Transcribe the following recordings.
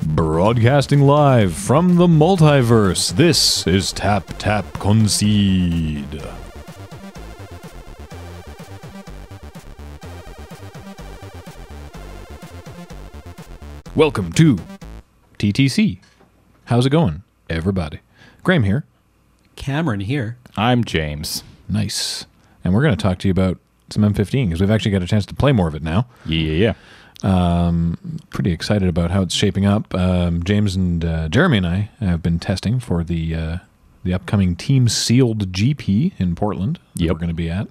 Broadcasting live from the multiverse, this is Tap Tap Concede. Welcome to TTC. How's it going, everybody? Graham here. Cameron here. I'm James. Nice. And we're going to talk to you about some M15 because we've actually got a chance to play more of it now. Yeah. Pretty excited about how it's shaping up. James and Jeremy and I have been testing for the upcoming Team Sealed GP in Portland that we're going to be at.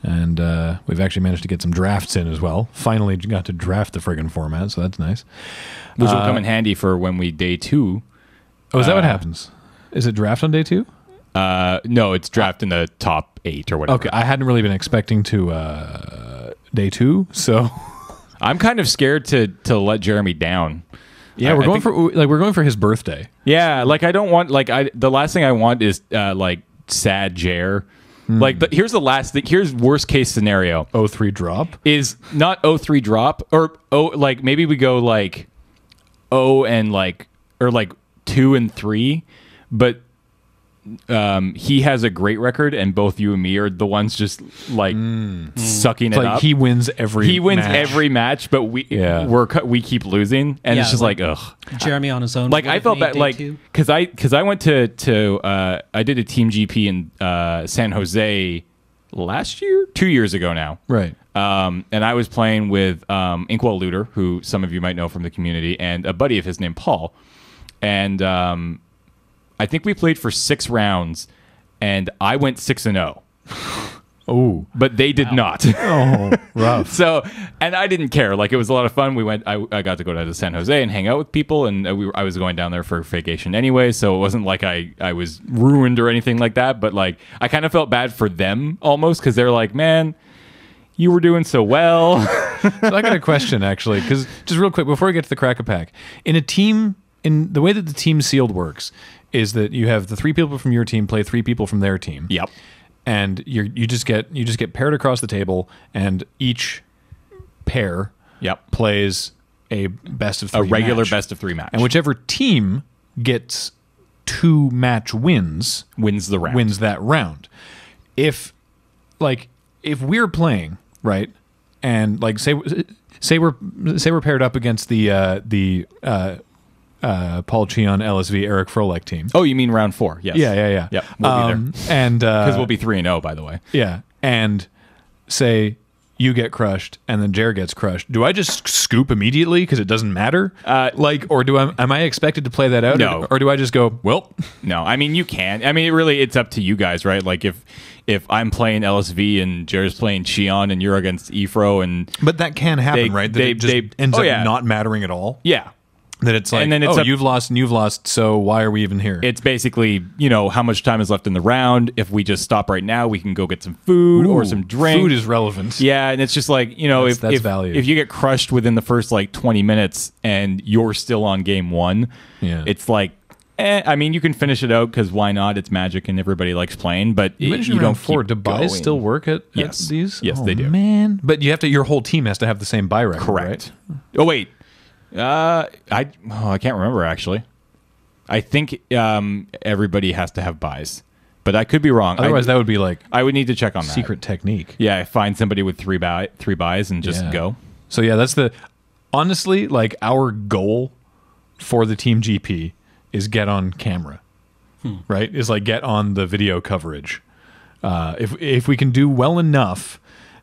And we've actually managed to get some drafts in as well. Finally got to draft the friggin' format, so that's nice. Which will come in handy for when we day 2. Oh, is that what happens? Is it draft on day 2? No, it's draft in the top 8 or whatever. Okay, I hadn't really been expecting to day 2, so... I'm kind of scared to let Jeremy down. Yeah, we're going for his birthday. Yeah, like I don't want the last thing I want is like sad Jer. Like here's the last thing. Here's worst case scenario. 0-3 drop is not 0-3 drop or like maybe we go like 0 and like or like 2 and 3, but he has a great record and both you and me are the ones just like sucking it up. He wins every match, but we keep losing and it's just like ugh. Jeremy on his own. Like I felt bad like because I went to I did a team GP in San Jose last year, 2 years ago now. Right. And I was playing with Inkwell Looter, who some of you might know from the community, and a buddy of his named Paul. And I think we played for 6 rounds, and I went 6-0. Oh, but they did not. Oh, rough. So, and I didn't care. Like it was a lot of fun. We went. I got to go down to San Jose and hang out with people, and I was going down there for vacation anyway. So it wasn't like I was ruined or anything like that. But like I kind of felt bad for them almost because they're like, man, you were doing so well. So I got a question actually, because just real quick before we get to the Crack-a-Pack, in a team, in the way that the team sealed works, is that you have the 3 people from your team play 3 people from their team. Yep. And you just get paired across the table, and each pair plays a best of 3 regular match. best of 3 match. And whichever team gets 2 match wins wins that round. If we're playing, right? And like say we're paired up against the Paul Cheon, LSV, Eric Froelich team. Oh, you mean round 4? Yes. Yeah. Yep. We'll be there. And because we'll be 3-0, by the way. Yeah. And say you get crushed, and then Jer gets crushed. Do I just scoop immediately because it doesn't matter? Or am I expected to play that out? No. Or do I just go, well? No. I mean, you can. I mean, it's up to you guys, right? Like if I'm playing LSV and Jer's playing Cheon and you're against Efro and but that can happen, right? That it ends up not mattering at all. Yeah. That it's like, and then you've lost and you've lost, so why are we even here? It's basically, how much time is left in the round. If we just stop right now, we can go get some food or some drink. Food is relevant. Yeah, and it's just like, that's value. If you get crushed within the first like 20 minutes and you're still on game 1, it's like, I mean, you can finish it out because why not? It's Magic and everybody likes playing, but you don't keep do buys still work at these? Yes, they do. Man. But you have to, your whole team has to have the same buy record, correct. Right? Oh, wait. I can't remember actually. I think everybody has to have buys, but I could be wrong. Otherwise, that would be like I would need to check on that secret technique. Yeah, find somebody with 3 buys and just go. So yeah, that's honestly like our goal for the team GP is get on camera, right? Is like get on the video coverage. If we can do well enough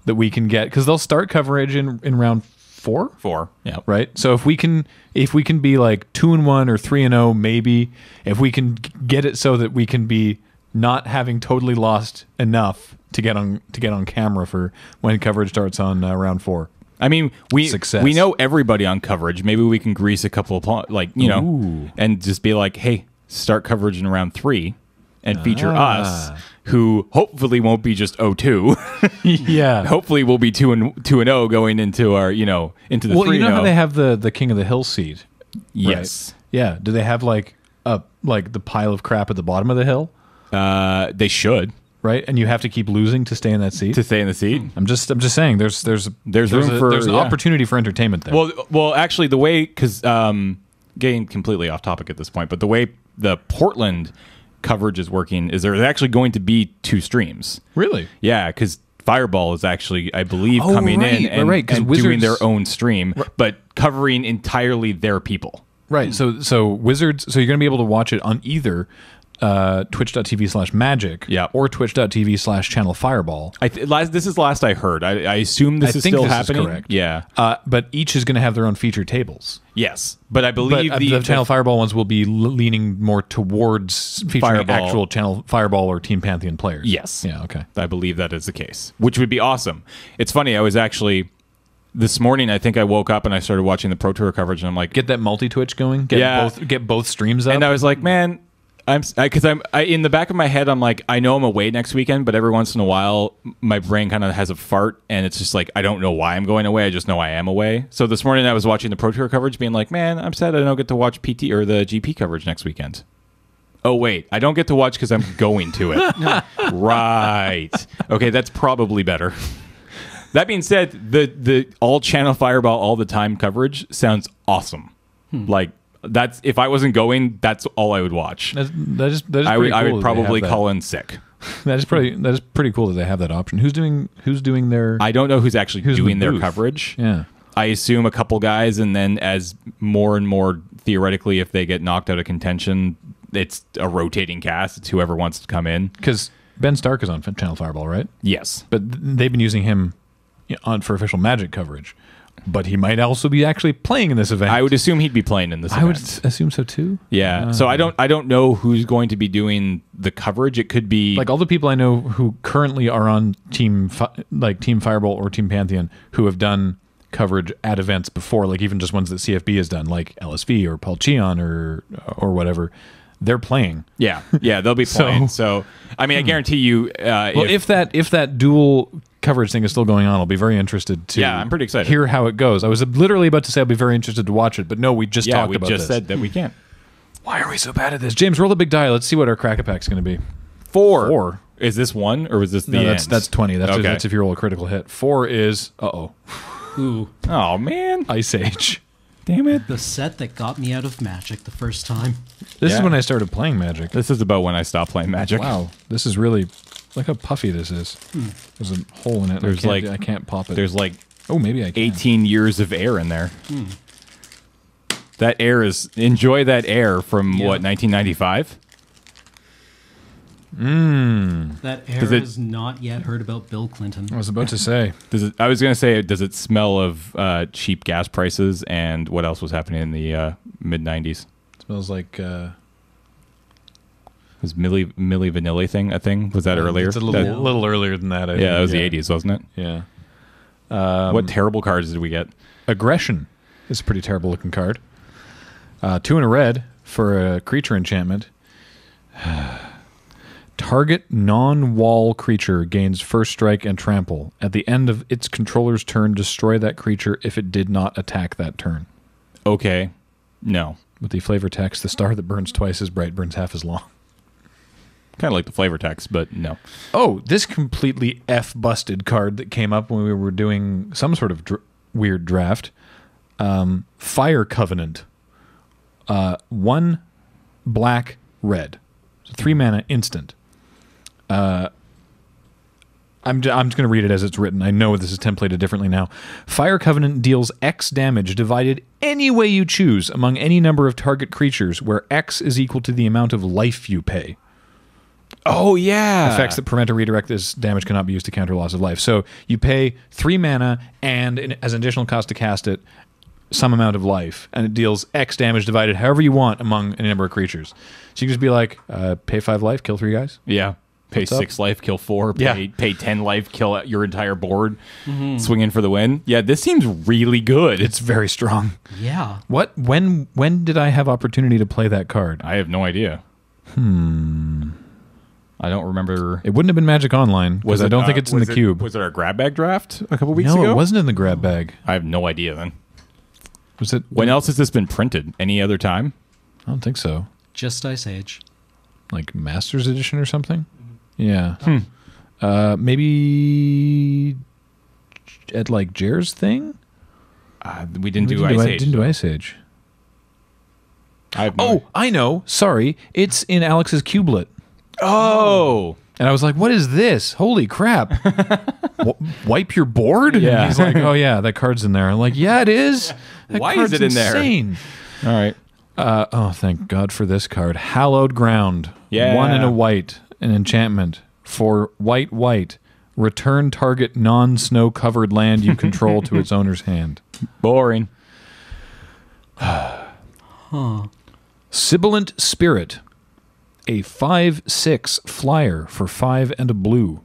that we can get, because they'll start coverage in round 4, yeah, right. So if we can be like 2-1 or 3-0, maybe if we can get it so that we can be not having totally lost enough to get on camera for when coverage starts on round 4. I mean, we know everybody on coverage. Maybe we can grease a couple of and just be like, hey, start coverage in round 3. And feature us, who hopefully won't be just 0-2. Yeah, hopefully we'll be 2-0 going into our into the 3-0. Well, you know how they have the King of the Hill seat. Yes. Right? Yeah. Do they have like the pile of crap at the bottom of the hill? They should. right? And you have to keep losing to stay in that seat. To stay in the seat. I'm just saying there's an opportunity for entertainment there. Well, actually, the way getting completely off topic at this point, but the way the Portland coverage is working is there's actually going to be 2 streams. Really? Yeah, because Fireball is actually, I believe, coming in and doing their own stream, but covering entirely their people. Right. So Wizards. So you're going to be able to watch it on either twitch.tv/magic or twitch.tv/channel Fireball. This is last I heard. I assume this is still happening. Is correct. Yeah. But each is going to have their own feature tables. Yes. But I believe the channel Fireball ones will be leaning more towards featuring actual channel Fireball or Team Pantheon players. Yes. Yeah. Okay. I believe that is the case, which would be awesome. It's funny. I was actually this morning. I think I woke up and I started watching the Pro Tour coverage, and I'm like, get that multi-Twitch going. Get both streams up. And I was like, man. I'm in the back of my head. I'm like, I know I'm away next weekend, but every once in a while, my brain kind of has a fart, and it's just like I don't know why I'm going away. I just know I am away. So this morning, I was watching the Pro Tour coverage, being like, man, I'm sad I don't get to watch PT or the GP coverage next weekend. Oh wait, I don't get to watch because I'm going to it. Right? Okay, that's probably better. That being said, the all channel Fireball all the time coverage sounds awesome. Like. That's if I wasn't going, that's all I would watch. That is I would probably call in sick. That is pretty cool that they have that option. Who's doing their? I don't know who's actually doing their coverage. Yeah, I assume a couple guys, and then as more and more theoretically, if they get knocked out of contention, it's a rotating cast. It's whoever wants to come in. Because Ben Stark is on Channel Fireball, right? Yes, but they've been using him for official Magic coverage. But he might also be actually playing in this event. I would assume he'd be playing in this event. I would assume so too. Yeah. So I don't know who's going to be doing the coverage. It could be like all the people I know who currently are on Team Fireball or Team Pantheon who have done coverage at events before, like even just ones that CFB has done, like LSV or Paul Cheon or whatever. They're playing. Yeah, they'll be playing. So I mean, I guarantee you. If that dual coverage thing is still going on, I'll be very interested to. Yeah, I'm pretty excited. Hear how it goes. I was literally about to say I'll be very interested to watch it, but no, we just talked about this. We just said that we can't. Why are we so bad at this? James, roll the big die. Let's see what our Crack-A-Pack's going to be. 4. Is this 1 or was this the end? That's 20. That's if you roll a critical hit. 4 is Ooh. Oh man, Ice Age. Damn it. The set that got me out of Magic the first time. This is when I started playing Magic. This is about when I stopped playing Magic. Wow. This is really... Look how puffy this is. There's a hole in it. I can't pop it. There's like... Oh, maybe I can. 18 years of air in there. That air is... Enjoy that air from, 1995? That air has not yet heard about Bill Clinton. I was about to say. I was going to say, does it smell of cheap gas prices and what else was happening in the mid-90s? It smells like... Was Milli Vanilli thing a thing? Was that earlier? It's a little earlier than that. I think. That was the 80s, wasn't it? Yeah. What terrible cards did we get? Aggression is a pretty terrible looking card. 2 and a red for a creature enchantment. Target non-wall creature gains first strike and trample. At the end of its controller's turn, destroy that creature if it did not attack that turn. Okay. No. With the flavor text, the star that burns twice as bright burns half as long. Kind of like the flavor text, but no. Oh, this completely F-busted card that came up when we were doing some sort of weird draft. Fire Covenant. 1 black, red. 3 mana instant. I'm just going to read it as it's written. I know this is templated differently now. Fire Covenant deals X damage divided any way you choose among any number of target creatures where X is equal to the amount of life you pay. Oh, yeah. Effects that prevent or redirect this damage cannot be used to counter loss of life. So you pay 3 mana and as an additional cost to cast it, some amount of life, and it deals X damage divided however you want among any number of creatures. So you can just be like, pay 5 life, kill 3 guys. Yeah. Pay 6 life, kill 4. Pay 10 life, kill your entire board. Swing in for the win. Yeah, this seems really good. It's very strong. Yeah. What? When did I have opportunity to play that card? I have no idea. I don't remember. It wouldn't have been Magic Online because I don't think it's in the cube. Was it our grab bag draft a couple weeks ago? No, it wasn't in the grab bag. I have no idea then. Was it? When else has this been printed? Any other time? I don't think so. Just Ice Age. Like Masters Edition or something? Yeah. Maybe at like Jer's thing. We didn't do Ice Age. Didn't do Ice Age. I know. Sorry, it's in Alex's Cubelet. Oh. And I was like, what is this? Holy crap. Wipe your board? Yeah. And he's like, oh, yeah, that card's in there. I'm like, yeah, it is. That Why card's is it in there? insane. All right. Oh, thank God for this card. Hallowed Ground. Yeah. 1 and a white. An enchantment. For white. Return target non-snow-covered land you control to its owner's hand. Boring. Sibilant Spirit. A 5/6 flyer for 5 and a blue.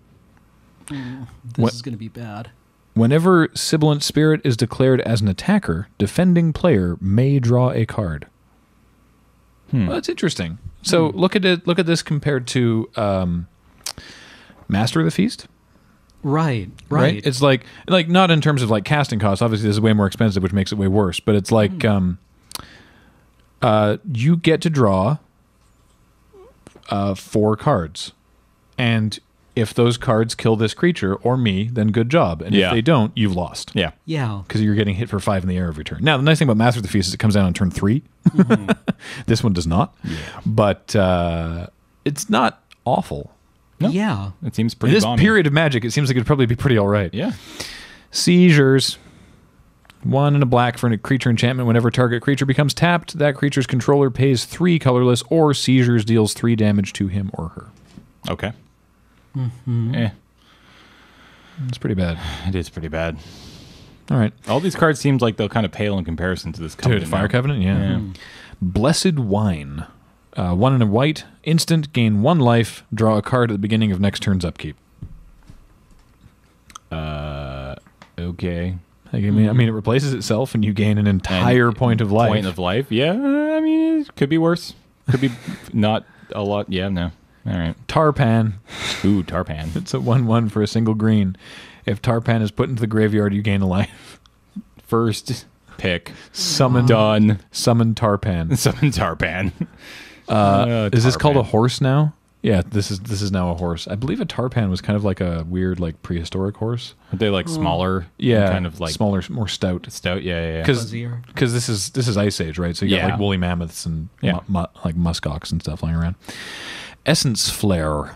This is going to be bad. Whenever Sibilant Spirit is declared as an attacker, defending player may draw a card. Well, that's interesting. So look at it. Look at this compared to Master of the Feast. Right. It's like not in terms of like casting costs. Obviously, this is way more expensive, which makes it way worse. But it's like you get to draw 4 cards, and if those cards kill this creature or me, then good job. And if they don't, you've lost. Yeah. Yeah. Because you're getting hit for 5 in the air every turn. Now, the nice thing about Master of the Feast is it comes down on turn 3. This one does not. Yeah. But it's not awful. No. Yeah. It seems pretty In this bomby. period of Magic, it seems like it'd probably be pretty all right. Yeah. Seizures. 1 and a black for a creature enchantment. Whenever target creature becomes tapped, that creature's controller pays 3 colorless, or Seizures deals 3 damage to him or her. Okay. It's pretty bad. It is pretty bad. All right. All these cards seems like they'll kind of pale in comparison to this Covenant. Fire Covenant, yeah. Blessed Wine. 1 and a white. Instant, gain 1 life. Draw a card at the beginning of next turn's upkeep. Okay. I mean, it replaces itself, and you gain an entire point of life. Point of life, yeah. I mean, it could be worse. Could be not a lot. Yeah, no. All right. Tarpan. Ooh, Tarpan. It's a 1/1 for a single green. If Tarpan is put into the graveyard, you gain a life. First pick. Summon. Done. Summon Tarpan. Summon Tarpan. Is this called a horse now? Yeah, this is now a horse. I believe a Tarpan was kind of like a weird, like prehistoric horse. Are they like smaller? Yeah, kind of like smaller, more stout. Stout, yeah. Because this is Ice Age, right? So you got like woolly mammoths and like muskox and stuff lying around. Essence Flare,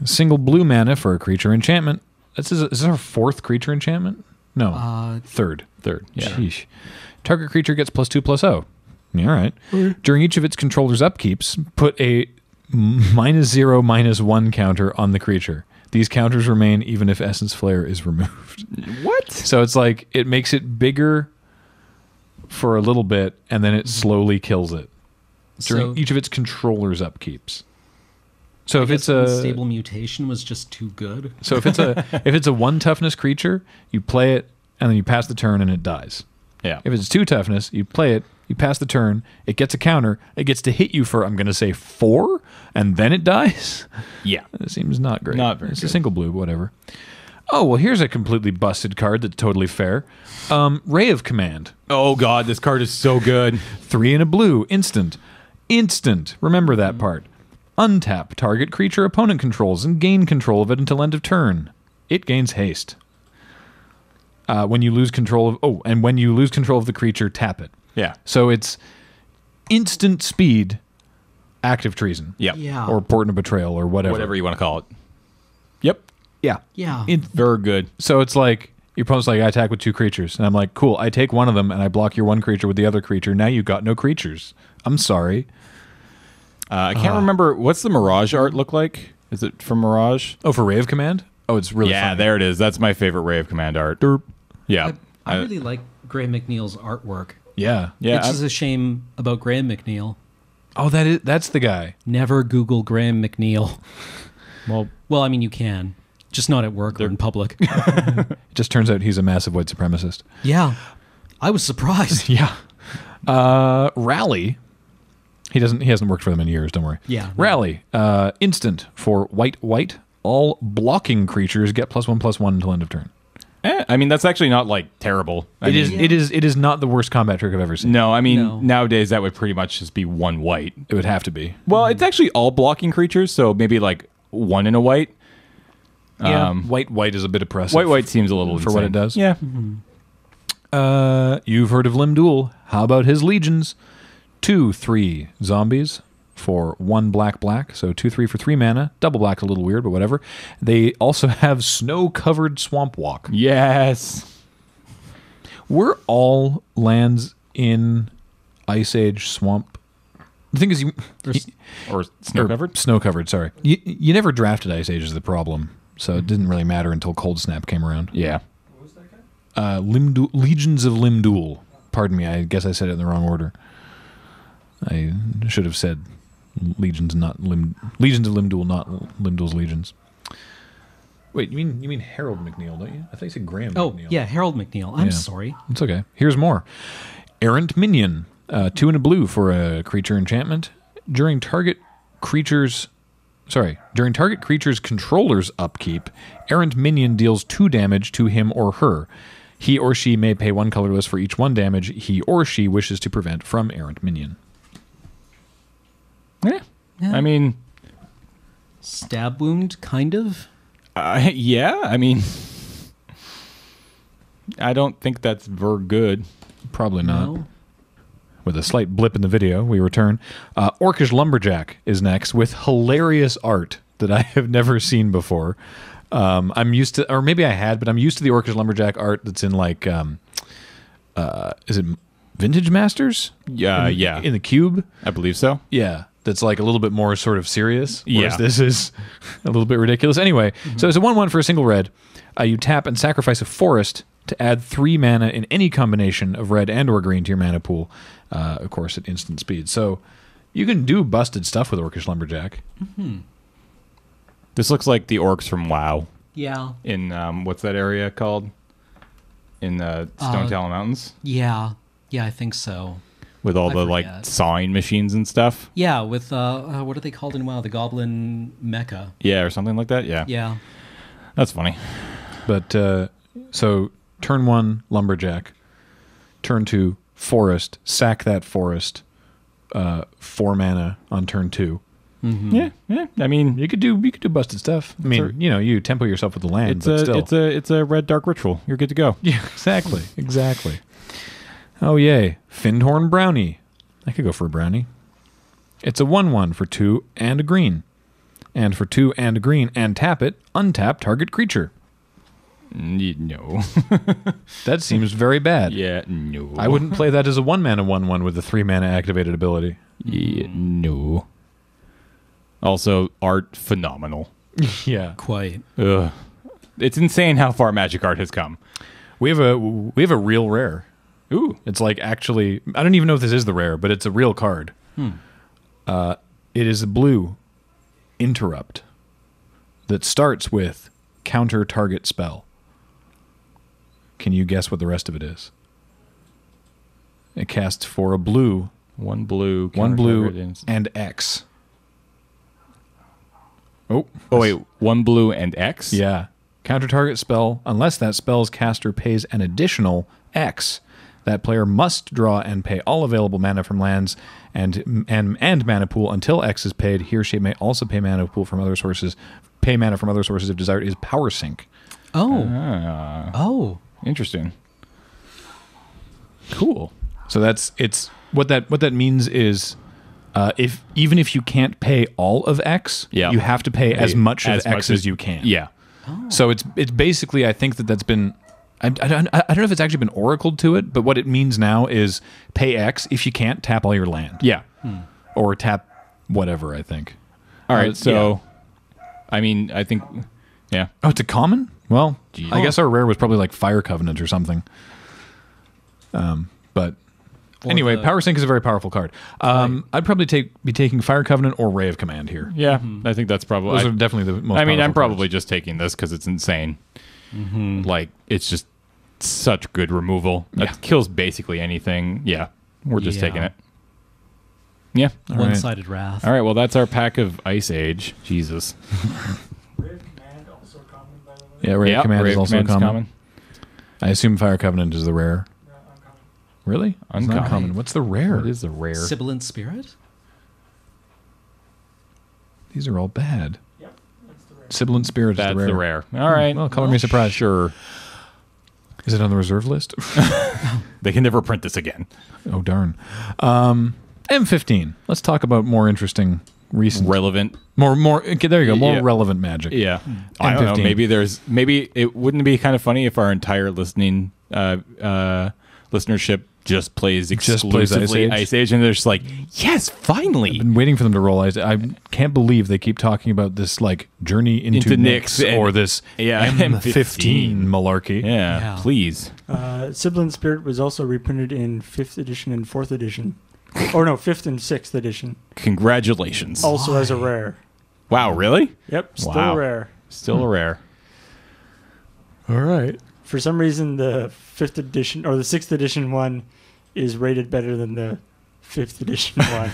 single blue mana for a creature enchantment. Is this our 4th creature enchantment? No, third. Yeah. Sheesh. Target creature gets +2/+0. All right. During each of its controller's upkeeps, put a -0/-1 counter on the creature. These counters remain even if Essence Flare is removed. What? So it's like it makes it bigger for a little bit, and then it slowly kills it during each of its controller's upkeeps. So if it's a Unstable Mutation was just too good. So if it's a 1 toughness creature, you play it and then you pass the turn and it dies. Yeah. If it's 2 toughness, you play it, you pass the turn, it gets a counter, it gets to hit you for, I'm going to say 4, and then it dies. Yeah. It seems not great. Not very It's good. a single blue, whatever. Oh, well, here's a completely busted card that's totally fair. Ray of Command. Oh, God, this card is so good. 3 and a blue. Instant. Remember that part. Untap target creature opponent controls and gain control of it until end of turn. It gains haste. When you lose control of the creature, tap it. Yeah. So it's instant speed, active treason. Yep. Yeah. Or port and betrayal or whatever. Whatever you want to call it. Yep. Yeah. Yeah. Very good. So it's like, your opponent's like, I attack with 2 creatures. And I'm like, cool, I take one of them and I block your 1 creature with the other creature. Now you got no creatures. I'm sorry. I can't remember. What's the Mirage art look like? Is it from Mirage? Oh, for Ray of Command? Oh, it's really Yeah, funny. there it is. That's my favorite Ray of Command art. Derp. Yeah. I really like Graham McNeil's artwork. Yeah. Yeah. It's just a shame about Graham McNeil. Oh, that's the guy. Never Google Graham McNeil. Well, I mean, you can. Just not at work or in public. It just turns out he's a massive white supremacist. Yeah. I was surprised. Yeah. Rally. He hasn't worked for them in years, don't worry. Yeah. Rally. Instant for white. All blocking creatures get +1/+1 until end of turn. I mean, that's actually not like terrible. It is not the worst combat trick I've ever seen. No, I mean, nowadays that would pretty much just be 1 white. It would have to be. Well, it's actually all blocking creatures, so maybe like 1 and a white. Yeah, white is a bit oppressive. White seems a little for insane. what it does. Yeah. You've heard of Limb Duel. How about his legions? 2/3 zombies for 1 black. So 2/3 for 3 mana. Double black's a little weird, but whatever. They also have snow-covered Swamp Walk. Yes. Were all lands in Ice Age swamp? The thing is, or snow-covered? Snow-covered, sorry. You never drafted Ice Age is the problem, so it didn't really matter until Cold Snap came around. Yeah. What was that guy? Legions of Limb Duel. Pardon me, I guess I said it in the wrong order. I should have said Legions of Limb Duel, not Limb Duel's Legions. Wait, you mean Harold McNeil, don't you? I thought you said Graham McNeil. Oh, yeah, Harold McNeil. I'm sorry. It's okay. Here's more. Errant Minion. 2 and a blue for a creature enchantment. During target creature's controller's upkeep, Errant Minion deals 2 damage to him or her. He or she may pay 1 colorless for each 1 damage he or she wishes to prevent from Errant Minion. Yeah. I mean... Stab wound, kind of? Yeah, I mean... I don't think that's very good. Probably not. No. With a slight blip in the video, we return. Orcish Lumberjack is next with hilarious art that I have never seen before. I'm used to, or maybe I had, but I'm used to the Orcish Lumberjack art that's in like, is it Vintage Masters? Yeah, in the cube? I believe so. Yeah, that's like a little bit more sort of serious, whereas Yeah. this is a little bit ridiculous. Anyway, so it's a 1/1 for a single red. You tap and sacrifice a forest to add 3 mana in any combination of red and or green to your mana pool, of course at instant speed. So you can do busted stuff with Orcish Lumberjack. This looks like the orcs from WoW. Yeah. In, what's that area called? In the Stone Talon Mountains? Yeah. Yeah, I think so. With all I the, like, forget. sawing machines and stuff? Yeah, with, what are they called in WoW? The Goblin Mecha. Yeah, or something like that? Yeah. Yeah. That's funny. But so turn 1 Lumberjack, turn 2 Forest, sack that forest, 4 mana on turn 2. Yeah, yeah. I mean, You could do busted stuff. I mean, you tempo yourself with the land, it's but still. it's a red dark ritual. You're good to go. Yeah, exactly. Oh yay, Findhorn Brownie. I could go for a brownie. It's a 1/1 for 2 and a green, and for 2 and a green, and tap it, untap target creature. No. That seems very bad. Yeah, no. I wouldn't play that as a 1 mana 1/1 with a 3 mana activated ability. Yeah, no. Also, art phenomenal. Yeah, Quite. Ugh. It's insane how far Magic art has come. we have a real rare. Ooh. It's like actually, I don't even know if this is the rare, but it's a real card. It is a blue interrupt that starts with counter target spell. Can you guess what the rest of it is? It casts for a blue, One blue. and X. Oh, wait. 1 blue and X? yeah. Counter target spell, unless that spell's caster pays an additional X. That player must draw and pay all available mana from lands and mana pool until X is paid. He or she may also pay mana pool from other sources. Pay mana from other sources if desired. Is power sync. Oh. Ah, Oh. interesting. Cool. So it's what that means is even if you can't pay all of X, Yeah. you have to pay as much of as X much as as- you can. Yeah. So it's basically, I think that's been, I don't know if it's actually been oracled to it, but what it means now is pay X if you can't tap all your land. Yeah. Or tap whatever, I think. All right. So, I mean, I think, yeah. Oh, it's a common? Well, Jeez. I guess our rare was probably like Fire Covenant or something. But anyway, Power Sync is a very powerful card. I'd probably be taking Fire Covenant or Ray of Command here. Yeah. I think that's probably. Those are definitely the most I mean, I'm powerful probably just taking this because it's insane. Like, it's just such good removal. That Yeah. kills basically anything. Yeah. We're just Yeah. taking it. Yeah. right. One-sided wrath. All right. Well, that's our pack of Ice Age. Jesus. Ray of Command, also common, by the way. Yeah, Ray of Command Ray is of also Command's common. I assume Fire Covenant is the rare. No, uncommon. Really? It's not Uncommon. common. What's the rare? What is the rare? Sibilant Spirit? These are all bad. Yep, that's the rare. Sibilant Spirit That's is the rare. All right. Well, color me surprised. Sure. Is it on the reserve list? They can never print this again. Oh, darn. M15. Let's talk about more interesting, recent, Relevant. more. Okay, there you go. More Yeah. relevant Magic. Yeah. I don't know. M15. Maybe it wouldn't be kind of funny if our entire listening listenership just plays exclusively Ice Age, and they're just like, yes, finally. I've been waiting for them to roll Ice. I can't believe they keep talking about this like journey into Nyx or this M15 malarkey. Yeah, please. Sibilant Spirit was also reprinted in 5th edition and 4th edition. Or no, 5th and 6th edition. Congratulations. Also as a rare. Wow, really? Yep, still rare. Still a rare. All right. For some reason, the 5th edition or the 6th edition one is rated better than the 5th edition one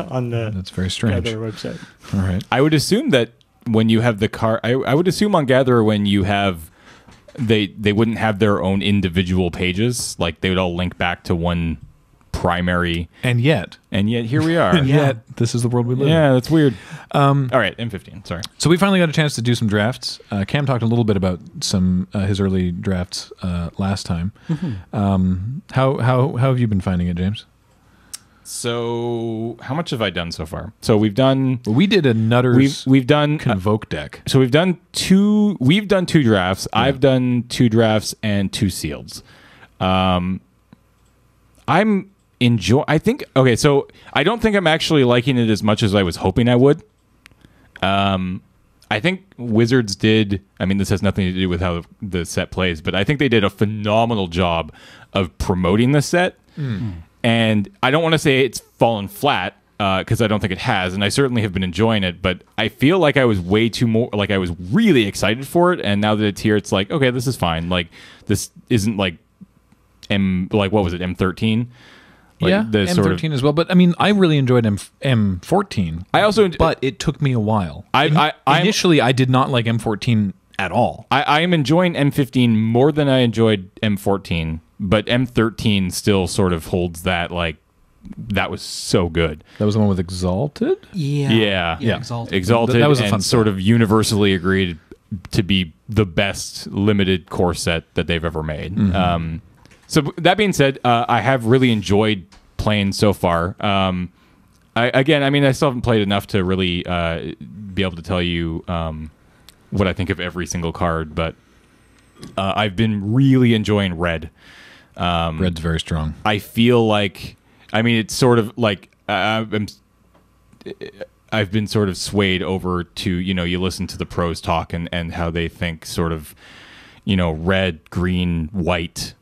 on the That's very strange. Gatherer website. All right. I would assume that when you have the card, I would assume on Gatherer when you have, they wouldn't have their own individual pages. Like they would all link back to one primary. And yet here we are. and yet this is the world we live in. Yeah, that's weird. All right, M15. Sorry. So we finally got a chance to do some drafts. Cam talked a little bit about some his early drafts last time. How have you been finding it, James? So how much have I done so far? So we've done. We did a Nutter's we've done Convoke deck. So we've done two drafts. Yeah. I've done 2 drafts and 2 sealeds. I think okay, so I don't think I'm actually liking it as much as I was hoping I would. I think Wizards did, I mean, this has nothing to do with how the set plays, but I think they did a phenomenal job of promoting the set. And I don't want to say it's fallen flat, because I don't think it has, and I certainly have been enjoying it, but I feel like I was I was really excited for it, and now that it's here, it's like, okay, this is fine. Like, this isn't like what was it, M13? Like M13 sort of, as well. But I mean, I really enjoyed M14. But it took me a while. Initially, I did not like M14 at all. I am enjoying M15 more than I enjoyed M14, but M13 still sort of holds that, like, that was so good. That was the one with Exalted? Yeah. Exalted. That was a fun sort of universally agreed to be the best limited core set that they've ever made. So that being said, I have really enjoyed playing so far. I still haven't played enough to really be able to tell you what I think of every single card, but I've been really enjoying Red. Red's very strong. I feel like, I mean, it's sort of like I've been sort of swayed over to, you listen to the pros talk and how they think sort of, red, green, white,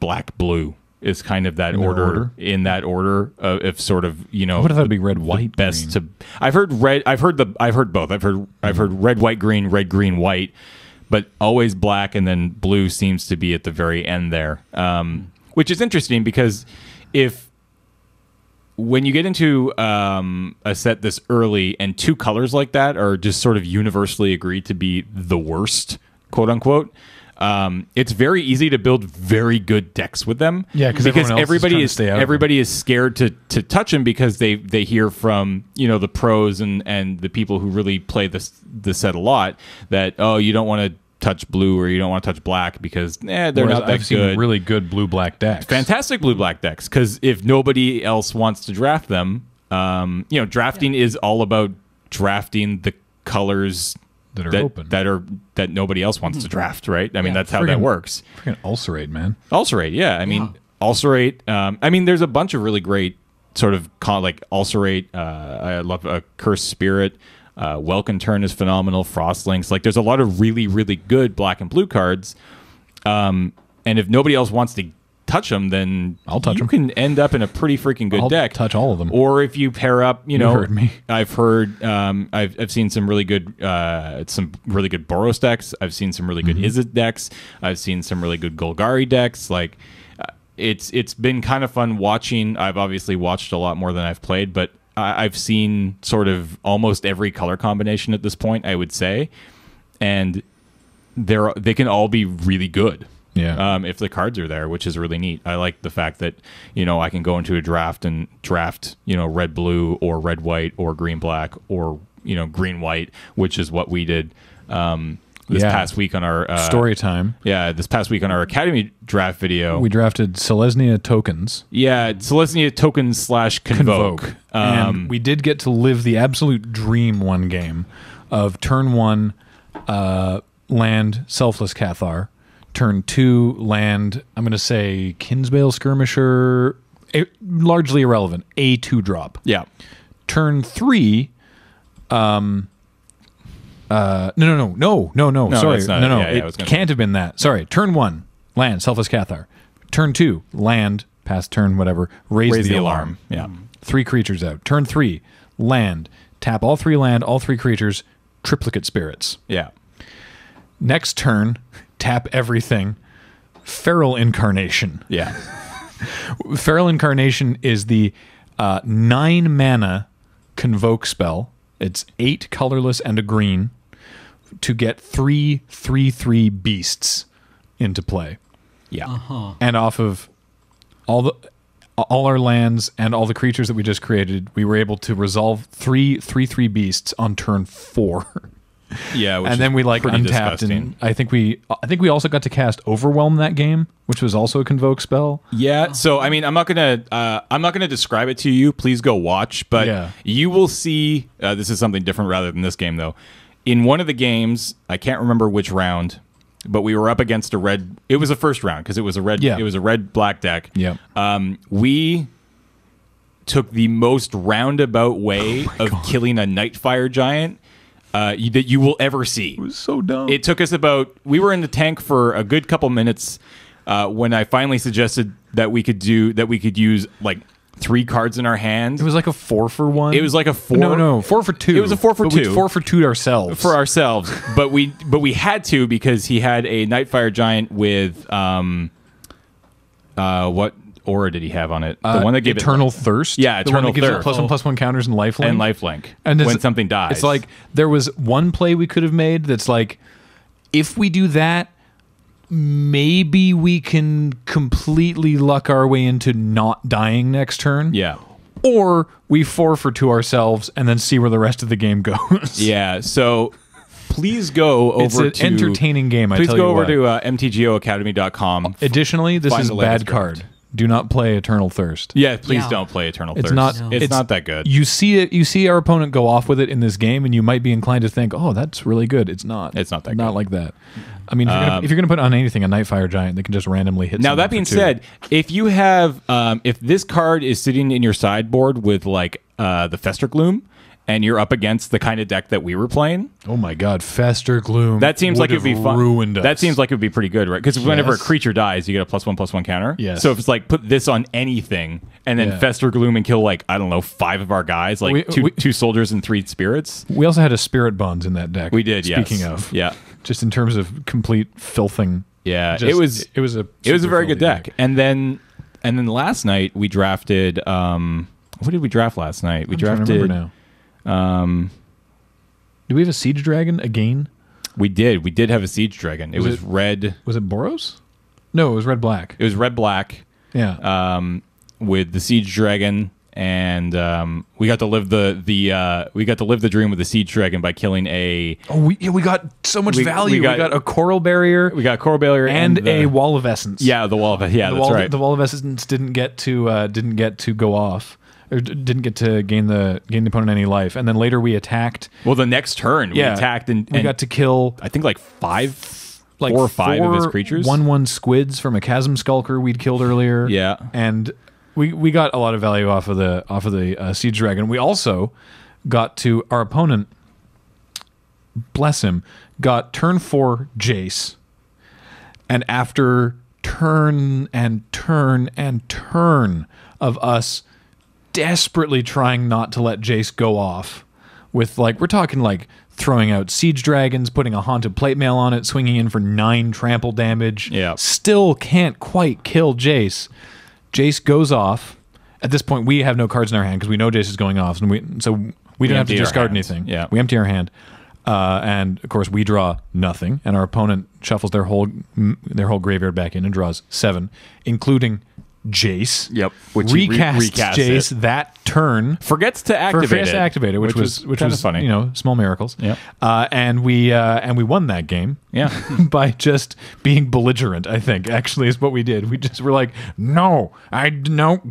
black, blue is kind of that order. In that order of sort of, I would have thought it'd be red, white, best green. I've heard both. I've heard red, white, green, white, but always black, and then blue seems to be at the very end there. Which is interesting because when you get into a set this early and 2 colors like that are just sort of universally agreed to be the worst, quote unquote, it's very easy to build very good decks with them. Yeah, because everybody is scared to touch them because they hear from the pros and the people who really play the set a lot that, oh, you don't want to touch blue or you don't want to touch black because they're not that I've seen good. Really good blue-black decks. Fantastic blue-black decks, because if nobody else wants to draft them, drafting is all about drafting the colors that are open, that nobody else wants to draft, right? I mean, that's how that works. Freaking Ulcerate, man. Ulcerate, yeah. I mean, Ulcerate. I mean, there's a bunch of really great sort of like Ulcerate. I love a Cursed Spirit. Welkin Turn is phenomenal. Frostlinks. Like, there's a lot of really, really good black and blue cards. And if nobody else wants to touch them, then I'll touch them. You can end up in a pretty freaking good deck. Touch all of them. Or if you pair up, you heard me. I've heard, I've seen some really good Boros decks. I've seen some really good Izzet decks. I've seen some really good Golgari decks. Like, it's been kind of fun watching. I've obviously watched a lot more than I've played, but I've seen sort of almost every color combination at this point, I would say, and they can all be really good. Yeah. If the cards are there, which is really neat. I like the fact that, I can go into a draft and draft, red blue or red white or green black or, green white, which is what we did this past week on our story time. Yeah, this past week on our Academy draft video, we drafted Selesnya tokens. Yeah, Selesnya tokens / Convoke. And we did get to live the absolute dream one game of turn 1 land Selfless Cathar, turn 2 land, I'm going to say Kinsbale Skirmisher, largely irrelevant, a 2-drop. Yeah. Turn 3 no. Sorry, it can't have been that. Sorry, turn 1, land, Selfless Cathar. Turn 2, land, past turn, whatever, raise the alarm. Yeah. 3 creatures out. Turn 3, land, tap all 3 land, all 3 creatures, triplicate spirits. Yeah. Next turn, tap everything, Feral Incarnation. Yeah. Feral Incarnation is the 9 mana Convoke spell. It's 8 colorless and a green to get 3/3/3 beasts into play. Yeah. And off of all our lands and all the creatures that we just created, we were able to resolve 3/3/3 beasts on turn 4. Yeah, which and then we untapped, disgusting. and I think we also got to cast Overwhelm that game, which was also a Convoke spell. Yeah, so I mean, I'm not gonna describe it to you. Please go watch, but you will see. This is something different rather than this game, though. In one of the games, I can't remember which round, but we were up against a red. It was a first round because it was a red. Yeah. It was a red black deck. Yeah. We took the most roundabout way of killing a Nightfire Giant that you will ever see. It was so dumb. It took us we were in the tank for a good couple minutes when I finally suggested that we could use like 3 cards in our hand. It was like a 4-for-1. It was like a 4. No, 4-for-2. It was a 4-for-2. We 4-for-2'd ourselves. For ourselves. but we had to because he had a Nightfire Giant with what aura did he have on it? The one that gave Eternal Thirst. Yeah, the one Eternal that gives Thirst. +1/+1 counters and lifelink. And lifelink. And when something dies. It's like there was one play we could have made that's like, if we do that, maybe we can completely luck our way into not dying next turn. Yeah. Or we 4-for-2 ourselves and then see where the rest of the game goes. Yeah, so please go over to... It's an entertaining game, I tell you Please go over what. to mtgoacademy.com. Additionally, this Find is the a latest bad card. Do not play Eternal Thirst. Yeah, please don't play Eternal Thirst. It's not that good. You see it. You see our opponent go off with it in this game, and you might be inclined to think, "Oh, that's really good." It's not. It's not that Not good. like that. I mean, if you're gonna put on anything a Nightfire Giant, they can just randomly hit. Now someone that being for 2. said, if you have, if this card is sitting in your sideboard with like the Fester Gloom, and you're up against the kind of deck that we were playing, oh my God, Fester Gloom. that seems like it'd be fun. Ruined us. That seems like it'd be pretty good, right? Because whenever a creature dies, you get a +1/+1 counter. Yes. So if it's like put this on anything, and then Fester Gloom and kill like I don't know 5 of our guys, like two soldiers and 3 spirits. We also had a Spirit Bonds in that deck. We did. Speaking yes. of, yeah, just in terms of complete filthing. yeah, Just- it was a very good deck. And then last night we drafted. What did we draft last night? We I'm trying to drafted remember now. Do we have a Siege Dragon again? We did. We did have a Siege Dragon. It was red. Was it Boros? No, it was red black. It was red black. Yeah. With the Siege Dragon, and we got to live the dream with the Siege Dragon by killing a. Oh, we got so much value. We got a Coral Barrier. We got Coral Barrier and a Wall of Essence. Yeah, the Wall of that's right. The Wall of Essence didn't get to go off. Or didn't get to gain the opponent any life, and then later we attacked. Well, the next turn we attacked and we got to kill. I think like 4 or 5 of his creatures. 1/1 squids from a Chasm Skulker we'd killed earlier. Yeah, and we got a lot of value off of the Siege Dragon. We also got to our opponent. Bless him, got turn 4 Jace, and after turn and turn and turn of us desperately trying not to let Jace go off with we're talking throwing out Siege Dragons, putting a Haunted Plate Mail on it, swinging in for 9 trample damage. Yeah. Still can't quite kill Jace. Jace goes off. At this point, we have no cards in our hand because we know Jace is going off, and we don't have to discard anything. Yeah. We empty our hand. And of course we draw nothing, and our opponent shuffles their whole graveyard back in and draws 7, including Jace. Yep. Which Recast Jace that turn. Forgets to activate it. Which was funny. Small miracles. Yep. And we won that game. Yeah. By just being belligerent, I think, actually, is what we did. We just were like, no,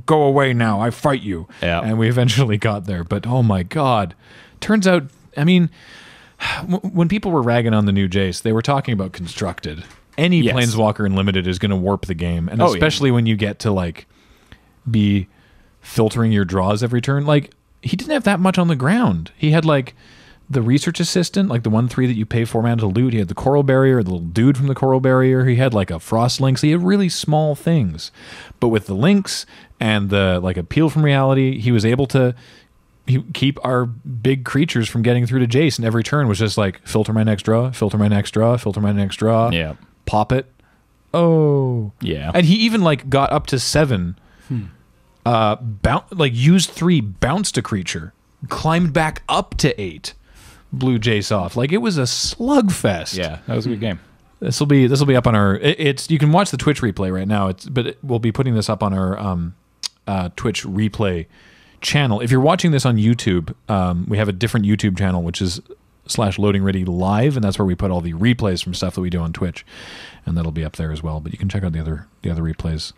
go away now. I fight you. Yeah. And we eventually got there. But, oh, my God. Turns out, I mean, when people were ragging on the new Jace, they were talking about constructed. Any Planeswalker in Limited is going to warp the game. And especially when you get to, like, be filtering your draws every turn. Like, he didn't have that much on the ground. He had, like, the research assistant, like the 1/3 that you pay 4 mana to loot. He had the coral barrier, the little dude from the coral barrier. He had, like, a frost lynx. He had really small things. But with the lynx and the, like, appeal from reality, he was able to keep our big creatures from getting through to Jace. And every turn was just like, filter my next draw, filter my next draw, filter my next draw. Yeah. Pop it. Oh. Yeah. And he even, like, got up to 7. Used 3, bounced a creature, climbed back up to 8, blew Jace off. Like, it was a slugfest. Yeah, that was a good game. This will be up on our. You can watch the Twitch replay right now. We'll be putting this up on our Twitch replay channel. If you're watching this on YouTube, we have a different YouTube channel, which is /LoadingReadyLive, and that's where we put all the replays from stuff that we do on Twitch, and that'll be up there as well. But you can check out the other replays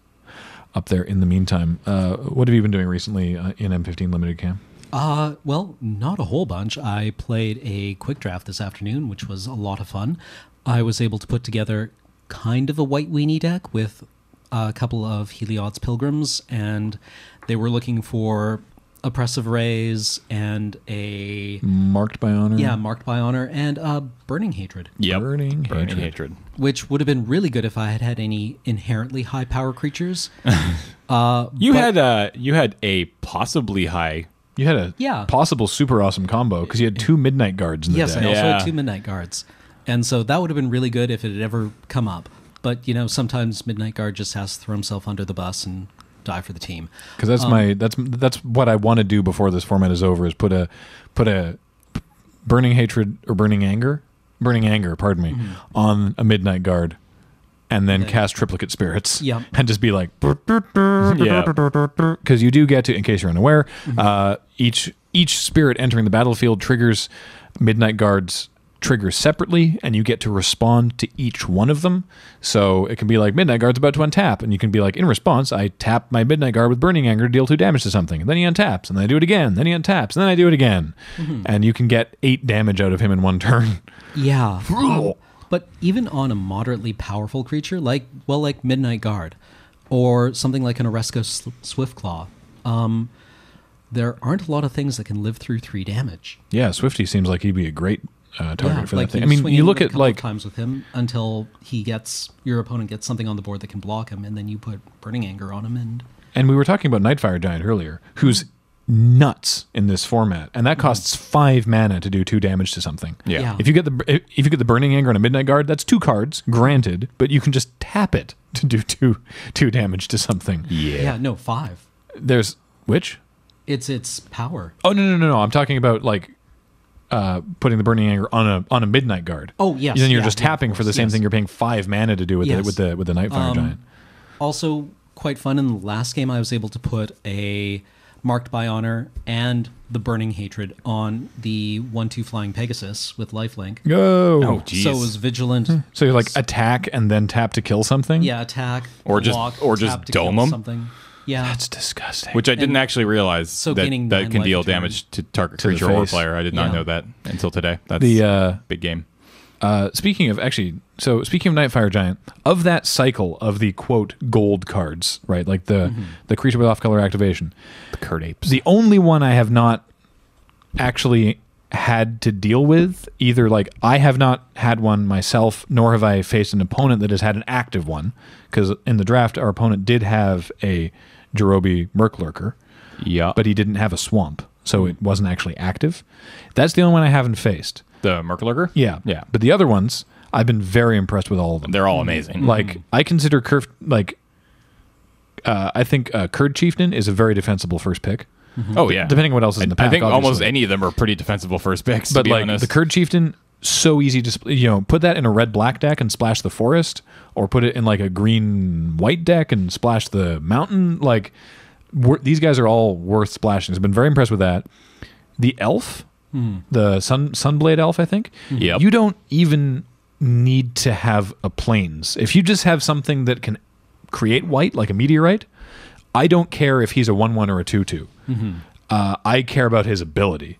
up there in the meantime. What have you been doing recently in M15 Limited, Cam? Well, not a whole bunch. I played a quick draft this afternoon, which was a lot of fun. I was able to put together kind of a white weenie deck with a couple of Heliod's Pilgrims, and they were looking for Oppressive Rays and a Marked by Honor. Yeah, Marked by Honor and Burning Hatred. Yep. Burning Hatred. Which would have been really good if I had had any inherently high power creatures. You had a possibly high. You had a possible super awesome combo because you had 2 Midnight Guards in the yes, deck. I also had 2 Midnight Guards. And so that would have been really good if it had ever come up. But, sometimes Midnight Guard just has to throw himself under the bus and die for the team. Because that's what I want to do before this format is over, is put a Burning Hatred or Burning Anger, pardon me, on a Midnight Guard, and then cast Triplicate Spirits. Yep. And just be like, because you do get to, in case you're unaware, each spirit entering the battlefield triggers Midnight Guards triggers separately, and you get to respond to each one of them. So it can be like, Midnight Guard's about to untap, and you can be like, in response, I tap my Midnight Guard with Burning Anger to deal 2 damage to something. And then he untaps, and then I do it again. Then he untaps, and then I do it again. And you can get 8 damage out of him in 1 turn. Yeah. But even on a moderately powerful creature, like Midnight Guard, or something like an Oresco Swiftclaw, there aren't a lot of things that can live through 3 damage. Yeah, Swifty seems like he'd be a great target for that thing. You I mean, you look at like times with him until your opponent gets something on the board that can block him, and then you put Burning Anger on him. And we were talking about Nightfire Giant earlier, who's nuts in this format, and that costs 5 mana to do 2 damage to something. Yeah. If you get the Burning Anger on a Midnight Guard, that's 2 cards, granted, but you can just tap it to do 2 damage to something. Yeah, no, 5. There's which? It's power. Oh no! I'm talking about like putting the Burning Anger on a Midnight Guard. Oh yes. Then you're just tapping for the same thing. You're paying 5 mana to do with the Nightfire Giant. Also, quite fun in the last game, I was able to put a Marked by Honor and the Burning Hatred on the 1/2 Flying Pegasus with lifelink. Oh, geez. So it was vigilant. So you're like attack and then tap to kill something. Yeah, attack or block, just dome them. Something. Yeah, that's disgusting. Which I didn't actually realize that can deal damage to target creature or player. I did not know that until today. That's the big game. Speaking of Nightfire Giant, of that cycle of the quote gold cards, right? Like the creature with off-color activation, the Curd Apes. The only one I have not actually had to deal with, either like I have not had one myself, nor have I faced an opponent that has had an active one, because in the draft our opponent did have a Jerobi Murklurker, but he didn't have a swamp, so it wasn't actually active. That's the only one I haven't faced. The Murklurker? Yeah. But the other ones, I've been very impressed with all of them. They're all amazing. Like, I consider I think Kurd Chieftain is a very defensible first pick. Oh, yeah. Depending on what else is in the pack, I think obviously. almost any of them are pretty defensible first picks, but to be honest. The Kurd Chieftain, so easy to put that in a red-black deck and splash the forest, or put it in like a green-white deck and splash the mountain. Like these guys are all worth splashing. I've been very impressed with that. The elf, the Sunblade elf, I think. Yep. You don't even need to have a plains. If you just have something that can create white, like a meteorite, I don't care if he's a 1/1 or a 2/2. I care about his ability.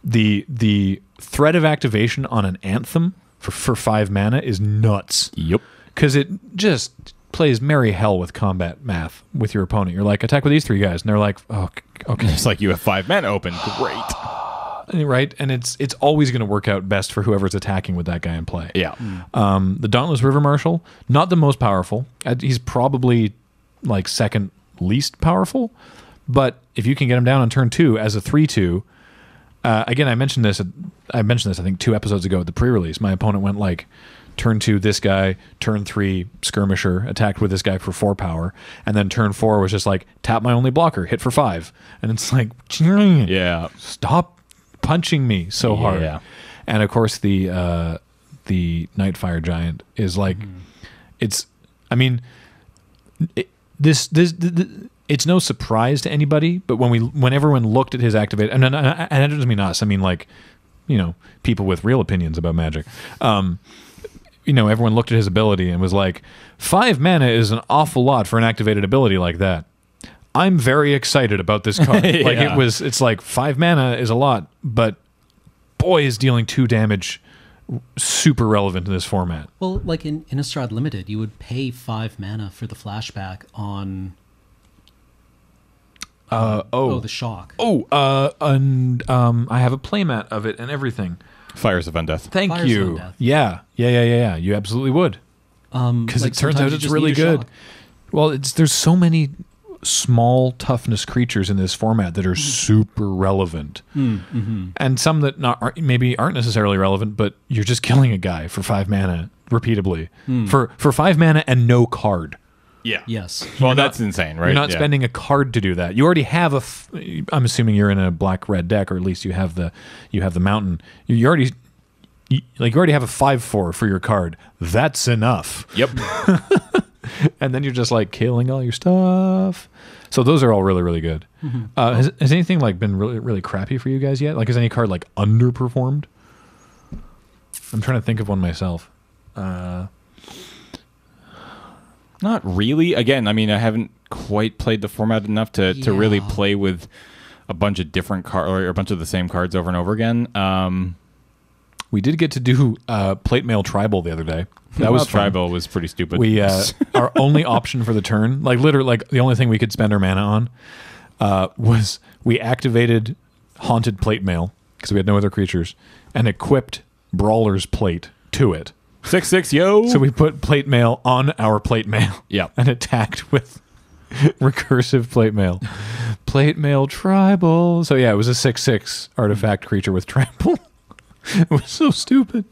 The threat of activation on an anthem for 5 mana is nuts. Yep. Because it just plays merry hell with combat math with your opponent. You're like, attack with these 3 guys, and they're like, oh, okay. It's like you have 5 mana open. Great. Right, and it's always going to work out best for whoever's attacking with that guy in play. Yeah. The Dauntless River Marshal, not the most powerful. He's probably like second least powerful, but if you can get him down on turn 2 as a 3/2, again, I mentioned this I think 2 episodes ago at the pre-release. My opponent went like turn 2 this guy, turn 3 skirmisher, attacked with this guy for 4 power, and then turn 4 was just like tap my only blocker, hit for 5, and it's like, yeah, stop punching me so hard. Yeah. And of course the Nightfire Giant is like it's it's no surprise to anybody, but when everyone looked at his activate, and that doesn't mean us, I mean like, people with real opinions about Magic. Everyone looked at his ability and was like, 5 mana is an awful lot for an activated ability like that. I'm very excited about this card. Yeah. Like it's like 5 mana is a lot, but boy, is dealing 2 damage super relevant in this format. Well, like in Innistrad Limited, you would pay 5 mana for the flashback on the shock. And I have a playmat of it and everything. Fires of Undeath. Thank Fires you. of Undeath. Yeah. You absolutely would. Because Like it turns sometimes out you it's just really need a good. shock. Well, there's so many small toughness creatures in this format that are super relevant, and some that maybe aren't necessarily relevant, but you're just killing a guy for 5 mana repeatedly for 5 mana and no card. Yeah. Yes. Well, that's insane, right? You're not spending a card to do that. You already have I'm assuming you're in a black-red deck, or at least you have the mountain. You already have a 5/4 for your card. That's enough. Yep. And then you're just like killing all your stuff. So those are all really, really good. Has anything like been really, really crappy for you guys yet? Like, has any card like underperformed? I'm trying to think of one myself. Not really. Again, I mean, I haven't quite played the format enough to really Yeah. play with a bunch of different cards or a bunch of the same cards over and over again. We did get to do Plate Mail Tribal the other day. That was fun. Tribal was pretty stupid. We our only option for the turn, like literally, like the only thing we could spend our mana on, was we activated Haunted Plate Mail because we had no other creatures, and equipped Brawler's Plate to it. 6/6, yo. So we put Plate Mail on our Plate Mail, Yep. and attacked with recursive Plate Mail. Plate Mail Tribal. So yeah, it was a 6/6 artifact creature with trample. It was so stupid.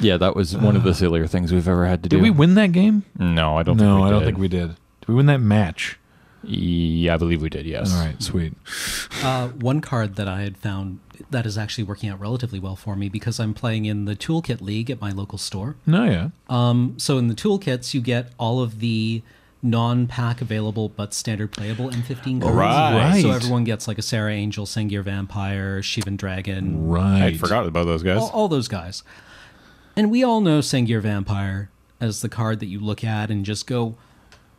Yeah, that was one of the sillier things we've ever had to do. Did we win that game? No, I don't. No, think we I don't did. think we did. Did we win that match? Yeah, I believe we did. Yes. All right, sweet. One card that I had found that is actually working out relatively well for me because I'm playing in the Toolkit League at my local store. No, yeah. So in the toolkits, you get all of the non-pack available but standard playable M15 cards. Right. So everyone gets like a Sarah Angel, Sengir Vampire, Shivan Dragon. Right. I forgot about those guys. All those guys. And we all know Sengir Vampire as the card that you look at and just go,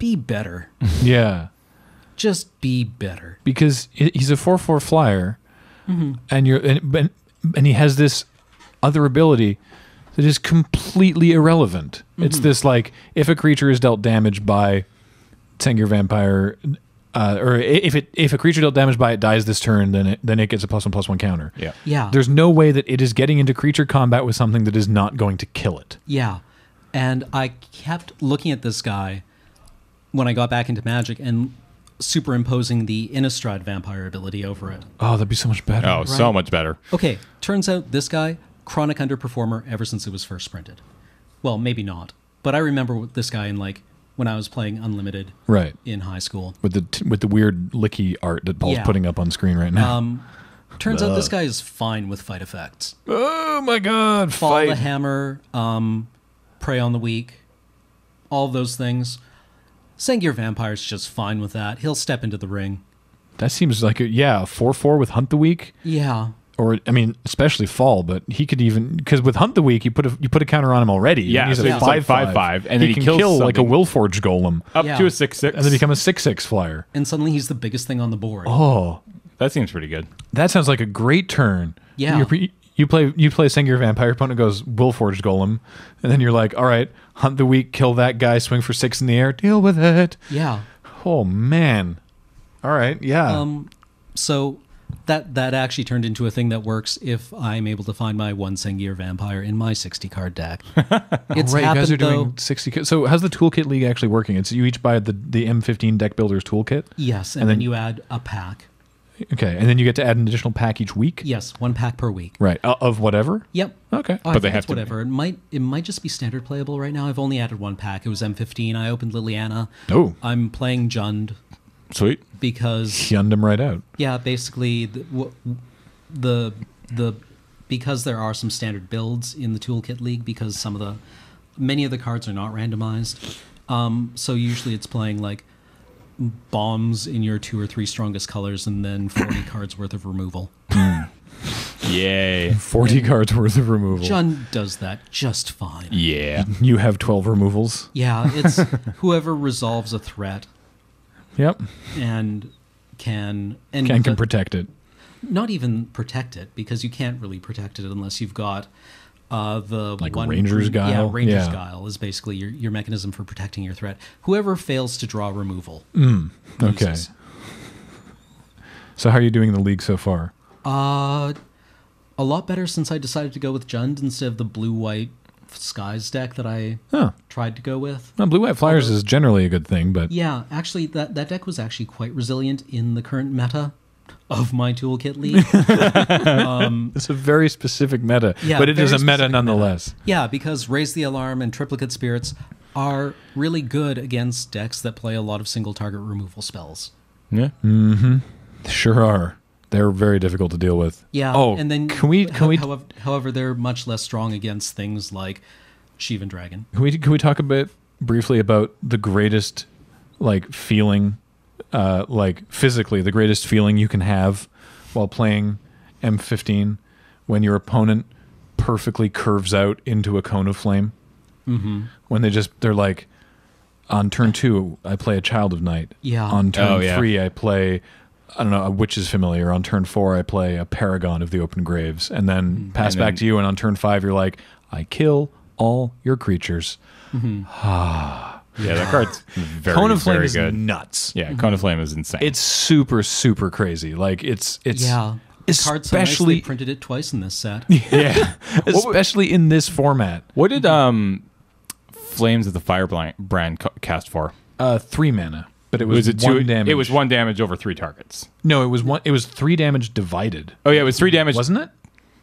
be better. Yeah. Just be better. Because he's a 4/4 flyer, and he has this other ability that is completely irrelevant. It's this like, if a creature is dealt damage by Sengir Vampire, or if a creature dealt damage by it dies this turn, then it gets a +1/+1 counter. Yeah. Yeah. There's no way that it is getting into creature combat with something that is not going to kill it. Yeah. And I kept looking at this guy when I got back into Magic and superimposing the Innistrad Vampire ability over it. Oh, that'd be so much better. Oh, so much better. Okay, turns out this guy, chronic underperformer ever since it was first printed. Well, maybe not. But I remember this guy in like when I was playing Unlimited Right. in high school. With the weird licky art that Paul's Yeah. putting up on screen right now. Turns out this guy is fine with fight effects. Oh my god, Fall fight. the hammer, prey on the weak, all those things. Sengir Vampire's just fine with that. He'll step into the ring. That seems like a 4/4 with Hunt the Weak. Yeah. Or I mean, especially Fall, but he could even because with Hunt the Weak, you put a counter on him already. Yeah, and he's so a it's like 5/5, and then he he can kills kill like a something. Willforge Golem Up Yeah. to a 6/6. and then become a 6/6 flyer. And suddenly he's the biggest thing on the board. Oh, That seems pretty good. that sounds like a great turn. Yeah. You play Sengir Vampire, opponent goes Willforge Golem, and then you're like, all right, Hunt the Weak, kill that guy, swing for 6 in the air, deal with it. Yeah. Oh man. All right, yeah. So that actually turned into a thing that works if I'm able to find my 1 Sengir Vampire in my 60 card deck. It's right, you guys are happened, though. doing 60. So how's the Toolkit League actually working? It's you each buy the M15 Deck Builders Toolkit? Yes, and And then then- you add a pack. Okay, and then you get to add an additional pack each week? Yes, 1 pack per week. Right, of whatever? Yep. Okay. Oh, I But they think have it's to be. whatever. It might just be standard playable right now. I've only added 1 pack. It was M15. I opened Liliana. Oh, I'm playing Jund Sweet. because hyunned him right out. yeah, basically the because there are some standard builds in the Toolkit League because many of the cards are not randomized. So usually it's playing like bombs in your 2 or 3 strongest colors and then 40 cards worth of removal. Yay. 40 cards worth of removal. Jund does that just fine. Yeah. You have 12 removals. Yeah, it's whoever resolves a threat Yep. and can protect it. not even protect it because you can't really protect it unless you've got the Like one Ranger's Guile? Yeah, Ranger's Yeah. Guile is basically your mechanism for protecting your threat. Whoever fails to draw removal. Okay. loses. So how are you doing in the league so far? A lot better since I decided to go with Jund instead of the blue-white Skies deck that I Huh. tried to go with. No, Blue White Flyers is generally a good thing, but Yeah, actually, that deck was actually quite resilient in the current meta of my Toolkit League. it's a very specific meta. Yeah, but it is very a meta specific nonetheless. Yeah, because Raise the Alarm and Triplicate Spirits are really good against decks that play a lot of single target removal spells. Yeah. Sure are. They're very difficult to deal with. Yeah, Oh, and then can we however, they're much less strong against things like Shivan Dragon. Can we talk a bit briefly about the greatest like feeling, like physically the greatest feeling you can have while playing M15 when your opponent perfectly curves out into a cone of flame? Mm-hmm. When they're like, on turn 2 I play a Child of Night. Yeah. On turn Oh, yeah. 3 I play, I don't know, a Witch's Familiar. On turn 4 I play a Paragon of the Open Graves, and then pass And back then- to you. And on turn 5 you're like, I kill all your creatures. Yeah, that card's very, Cone of Flame very is good. nuts. Yeah, Cone of Flame is insane. It's super, super crazy. Like it's Yeah. The card so nice, they especially printed it twice in this set. yeah. especially in this format. What did Flames of the Firebrand cast for? 3 mana, but it was it 1 damage. It was 1 damage over 3 targets. No, it was 1. It was 3 damage divided, Oh yeah, it was 3 damage. wasn't it?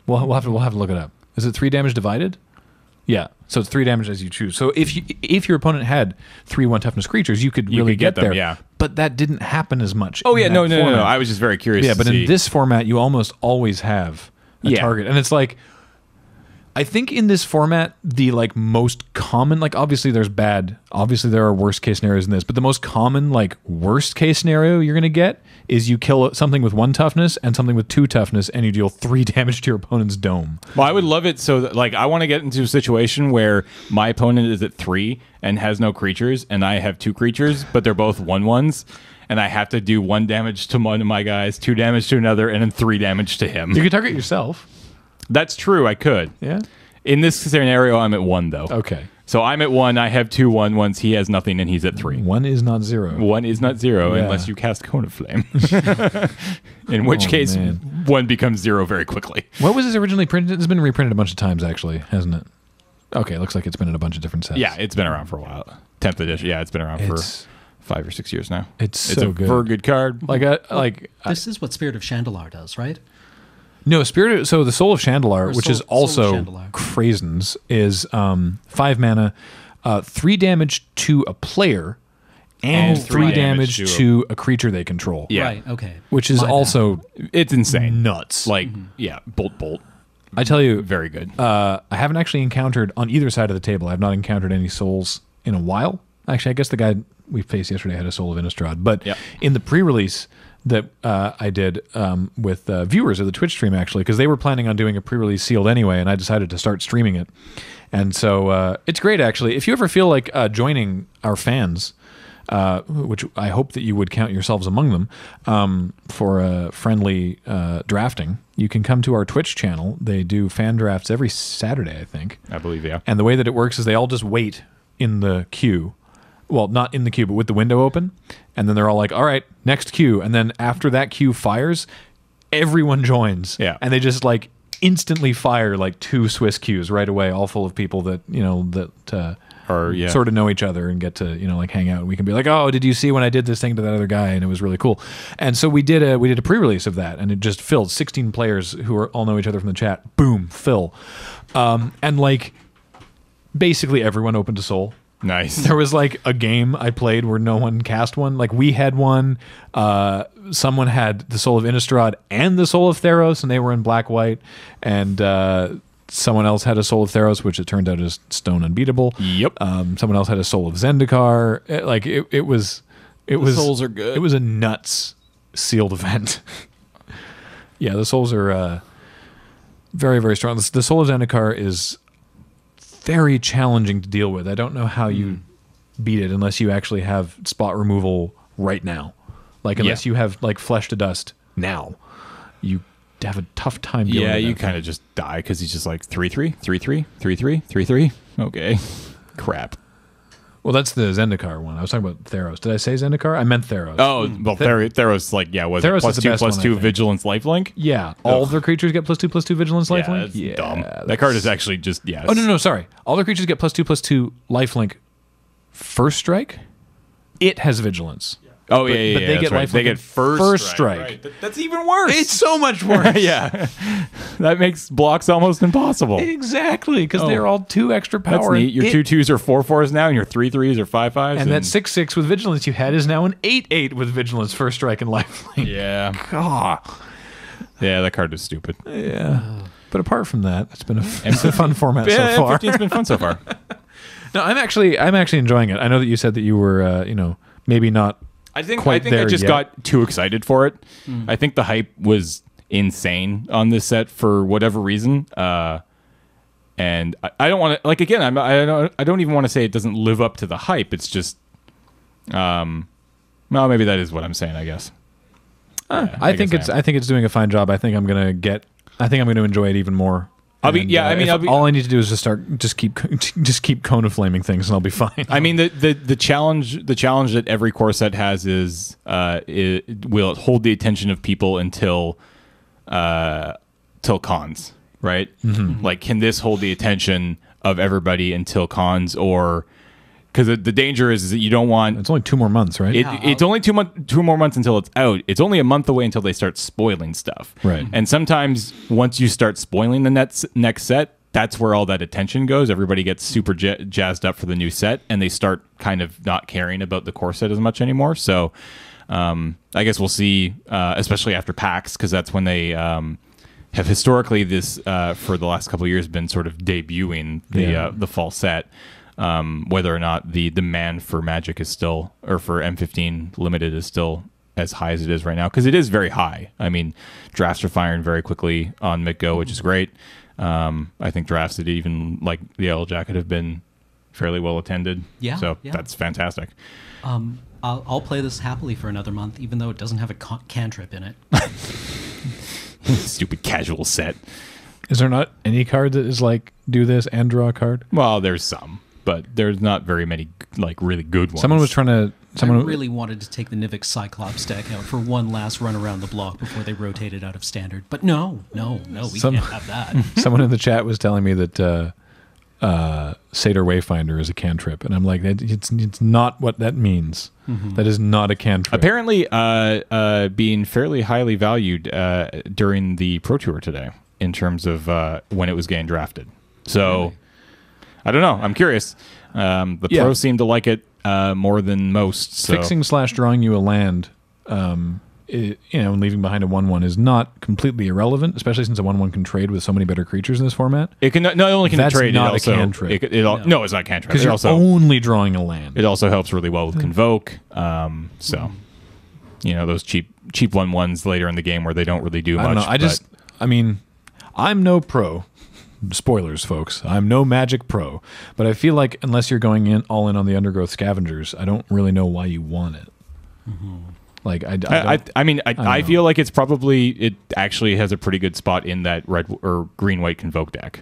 We'll have to look it up. Is it 3 damage divided? Yeah. So it's 3 damage as you choose. So if your opponent had 3/1 toughness creatures, you could really could get them, there. yeah. But that didn't happen as much. Oh in yeah, that no. format. I was just very curious. Yeah, to but see. in this format, you almost always have a Yeah. target, and it's like, I think in this format, the like most common, like obviously there are worst case scenarios in this, but the most common like worst case scenario you're gonna get is you kill something with 1 toughness and something with 2 toughness, and you deal 3 damage to your opponent's dome. Well, I would love it so that, like, I want to get into a situation where my opponent is at 3 and has no creatures, and I have 2 creatures, but they're both 1/1s, and I have to do 1 damage to one of my guys, 2 damage to another, and then 3 damage to him. You can target yourself. That's true. I could. Yeah. In this scenario, I'm at 1 though. Okay. So I'm at 1. I have 2 1/1s. He has nothing, and he's at 3. 1 is not 0. 1 is not 0 Yeah. unless you cast Cone of Flame. In which Oh, case, man. 1 becomes 0 very quickly. What was this originally printed? It's been reprinted a bunch of times, actually, hasn't it? Okay, looks like it's been in a bunch of different sets. Yeah, it's been around for a while. 10th edition. Yeah, it's been around It's- for 5 or 6 years now. It's It's so a good. very good card. This is what Spirit of Shandalar does, right? No, so the Soul of Shandalar, Or which Soul- is Soul of also Shandalar. Crazens, is 5 mana, 3 damage to a player, and 3 damage damage to a creature they control. Yeah. Right. Okay. Which is My bad. also It's insane. nuts. Like, yeah, bolt. I tell you, Very good. I haven't actually encountered, on either side of the table, I've not encountered any souls in a while. Actually, I guess the guy we faced yesterday had a Soul of Innistrad. But in the pre-release that I did with viewers of the Twitch stream, actually, because they were planning on doing a pre-release sealed anyway, and I decided to start streaming it. And so it's great, actually. If you ever feel like joining our fans, which I hope that you would count yourselves among them, for a friendly drafting, you can come to our Twitch channel. They do fan drafts every Saturday, I think. I believe, yeah. And the way that it works is they all just wait in the queue. Well, not in the queue, but with the window open. And then they're all like, all right, next queue. And then after that queue fires, everyone joins. Yeah. And they just like instantly fire like 2 Swiss queues right away, all full of people that, sort of know each other and get to, like hang out. And we can be like, oh, did you see when I did this thing to that other guy? And it was really cool. And so we did a pre-release of that, and it just filled 16 players who all know each other from the chat. Boom, fill. And like basically everyone opened a soul. Nice. There was like a game I played where no one cast one. Like we had one. Someone had the Soul of Innistrad and the Soul of Theros, and they were in black-white. And someone else had a Soul of Theros, which it turned out is stone unbeatable. Yep. Someone else had a Soul of Zendikar. It was souls are good. It was a nuts sealed event. Yeah, the souls are very, very strong. The Soul of Zendikar is very challenging to deal with. I don't know how you beat it unless you actually have spot removal right now. Like unless you have like flesh to dust now, you have a tough time dealing with that. Yeah, you kind of just die because he's just like 3-3, 3-3, 3-3, 3-3. Okay. Crap. Well, that's the Zendikar one. I was talking about Theros. Did I say Zendikar? I meant Theros. Oh, well, Theros, like, was Theros it is the best one, I +2 think. vigilance lifelink? Yeah. All of their creatures get +2/+2 vigilance lifelink? That's dumb. That card is actually just, Oh, no, sorry. All their creatures get +2/+2 lifelink first strike. It has vigilance. Oh, But they get lifelink They get in first strike. Right. That's even worse. It's so much worse. Yeah. That makes blocks almost impossible. Exactly, because they're all 2 extra That's power. neat. Your 2/2s are 4/4s now, and your 3/3s are 5/5s. And that 6/6 with vigilance you had is now an 8/8 with vigilance, first strike, and lifelink. Yeah. God. Yeah, that card is stupid. Yeah. But apart from that, it's been a fun format so Yeah, far. 15's been fun so far. No, I'm actually enjoying it. I know that you said that you were, maybe not. I think quite I there just yet. got too excited for it. I think the hype was insane on this set for whatever reason. And I don't want to, like, again, I don't even want to say it doesn't live up to the hype. It's just, well, maybe that is what I'm saying, I guess. I think it's doing a fine job. I think I'm gonna enjoy it even more. All I need to do is just keep cone flaming things, and I'll be fine. I mean, the challenge that every core set has is will it hold the attention of people until cons, right? Mm-hmm. Like, can this hold the attention of everybody until cons, or because the danger is that you don't want. It's only 2 more months, right? It's only 2 more months until it's out. It's only a month away until they start spoiling stuff. Right. And sometimes once you start spoiling the next set, that's where all that attention goes. Everybody gets super jazzed up for the new set, and they start kind of not caring about the core set as much anymore. So I guess we'll see, especially after PAX, because that's when they have historically this for the last couple of years been sort of debuting the fall set. Whether or not the demand for Magic is still, or for M15 Limited is still as high as it is right now, because it is very high. I mean, drafts are firing very quickly on McGo, which is great. I think drafts that even like the Yellow Jacket have been fairly well attended. Yeah, so yeah. that's fantastic. I'll play this happily for another month, even though it doesn't have a cantrip in it. Stupid casual set. Is there not any card that is like do this and draw a card? Well, there's some, but there's not very many like really good ones. Someone was trying to. I really wanted to take the Nivix Cyclops deck out for one last run around the block before they rotated out of standard. But no, we can't have that. Someone in the chat was telling me that Satyr Wayfinder is a cantrip, and I'm like, it's not what that means. Mm-hmm. That is not a cantrip. Apparently, being fairly highly valued during the Pro Tour today in terms of when it was getting drafted. So, really? I don't know. I'm curious. The pros seem to like it more than most. So. Fixing / drawing you a land, and leaving behind a 1/1 is not completely irrelevant, especially since a 1/1 can trade with so many better creatures in this format. It can not only can That's it trade, not it also, a cantrip. No, it's not cantrip. Because you're also only drawing a land. It also helps really well with Convoke. So, those cheap 1/1s later in the game where they don't really do much. I don't know. I'm no pro. Spoilers, folks. I'm no Magic pro. But I feel like unless you're going all in on the Undergrowth Scavengers, I don't really know why you want it. Mm-hmm. Like I feel like it actually has a pretty good spot in that red or green-white Convoke deck.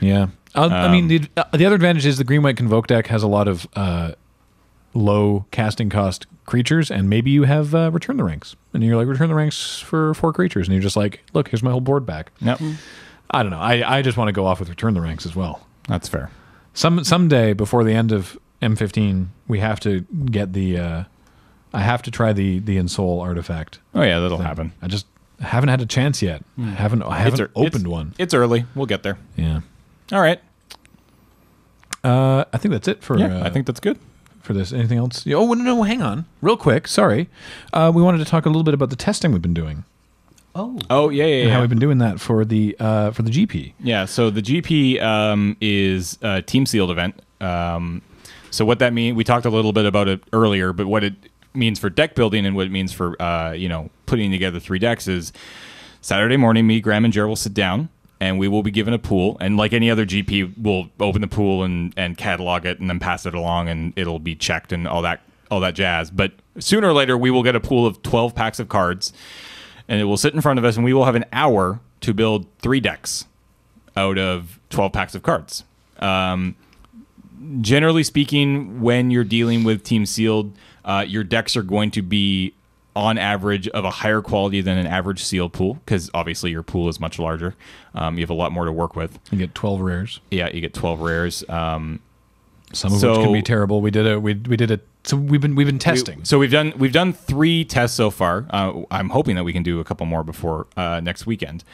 Yeah. The other advantage is the green-white Convoke deck has a lot of low casting cost creatures, and maybe you have Return the Ranks, and you're like, return the ranks for 4 creatures, and you're just like, look, here's my whole board back. Yep. I don't know. I just want to go off with Return the Ranks as well. That's fair. Someday before the end of M15, we have to get the. I have to try the Ensoul artifact. Oh yeah, that'll happen. I just haven't had a chance yet. I haven't opened one. It's early. We'll get there. Yeah. All right. I think that's it for. I think that's good for this. Anything else? Oh no, hang on, real quick. Sorry, we wanted to talk a little bit about the testing we've been doing. Oh yeah. And how we've been doing that for the GP. Yeah. So the GP is a team sealed event. So what that means, we talked a little bit about it earlier, but what it means for deck building and what it means for putting together 3 decks is Saturday morning, me, Graham, and Jer will sit down, and we will be given a pool. And like any other GP, we'll open the pool and catalog it, and then pass it along, and it'll be checked and all that jazz. But sooner or later, we will get a pool of 12 packs of cards, and it will sit in front of us, and we will have an hour to build 3 decks out of 12 packs of cards. Generally speaking, when you're dealing with Team Sealed, your decks are going to be on average of a higher quality than an average sealed pool, because obviously your pool is much larger. You have a lot more to work with. You get 12 rares. Yeah, you get 12 rares. Some of which can be terrible. We did it. So we've been testing. So we've done 3 tests so far. I'm hoping that we can do a couple more before next weekend.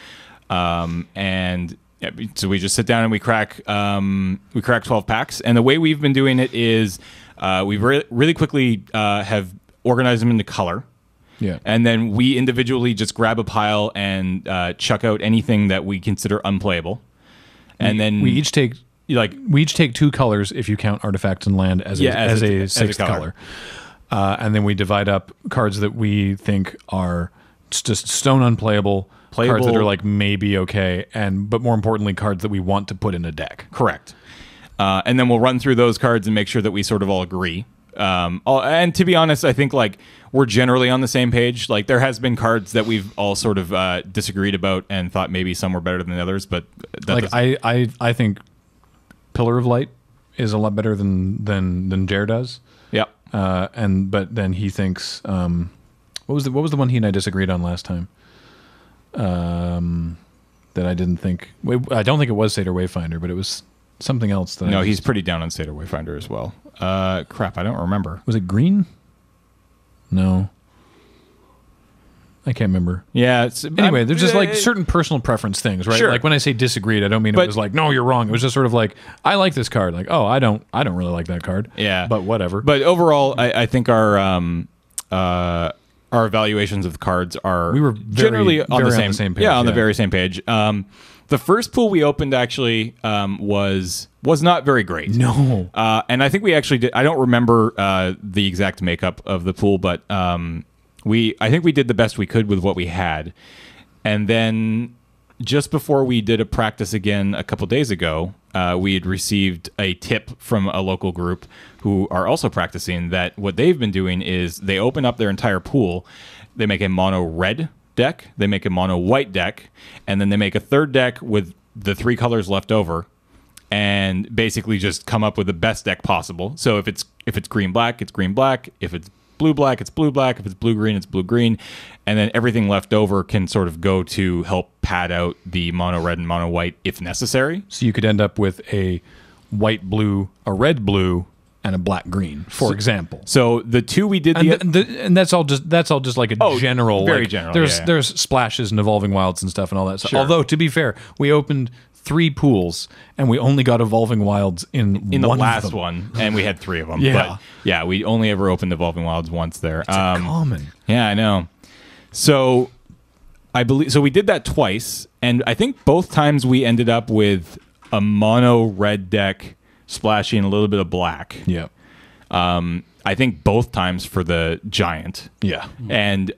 So we just sit down and we crack 12 packs. And the way we've been doing it is we really quickly have organized them into color. Yeah. And then we individually just grab a pile and chuck out anything that we consider unplayable. And then we each take 2 colors if you count artifacts and land as a 6th color. And then we divide up cards that we think are just stone unplayable, cards that are like maybe okay, but more importantly, cards that we want to put in a deck. Correct. And then we'll run through those cards and make sure that we sort of all agree. And to be honest, I think like we're generally on the same page. Like there has been cards that we've all sort of disagreed about and thought maybe some were better than the others, but I think Pillar of Light is a lot better than Jer does. Yeah. But then he thinks what was the one he and I disagreed on last time? That I didn't think. I don't think it was Seder Wayfinder, but it was something else. He's pretty down on Seder Wayfinder as well. Crap, I don't remember. Was it green? No. I can't remember. Yeah. Anyway, there's just like certain personal preference things, right? Sure. Like when I say disagreed, I don't mean it was like, no, you're wrong. It was just sort of like, I like this card. Like, oh, I don't really like that card. Yeah. But whatever. But overall, I think our evaluations of the cards are generally on the same page. Yeah, on the very same page. The first pool we opened actually was not very great. No. And I think we actually did. I don't remember the exact makeup of the pool, but I think we did the best we could with what we had. And then just before we did a practice again a couple days ago, we had received a tip from a local group who are also practicing that what they've been doing is they open up their entire pool. They make a mono red deck, they make a mono white deck, and then they make a third deck with the 3 colors left over, and basically just come up with the best deck possible. So if it's green black, it's green black. If it's blue black, it's blue black. If it's blue green, it's blue green. And then everything left over can sort of go to help pad out the mono red and mono white if necessary. So you could end up with a white blue, a red blue, and a black green, for example. So the 2 we did, and that's all just like a general, very like, general. There's splashes and evolving wilds and stuff and all that. So, Sure. although to be fair, we opened 3 pools, and we only got Evolving Wilds in the one of last them. one, and we had 3 of them. Yeah. But yeah, we only ever opened Evolving Wilds once there. It's common. Yeah, I know. So I believe we did that twice, and I think both times we ended up with a mono red deck splashing a little bit of black. Yeah. I think both times for the giant. Yeah. And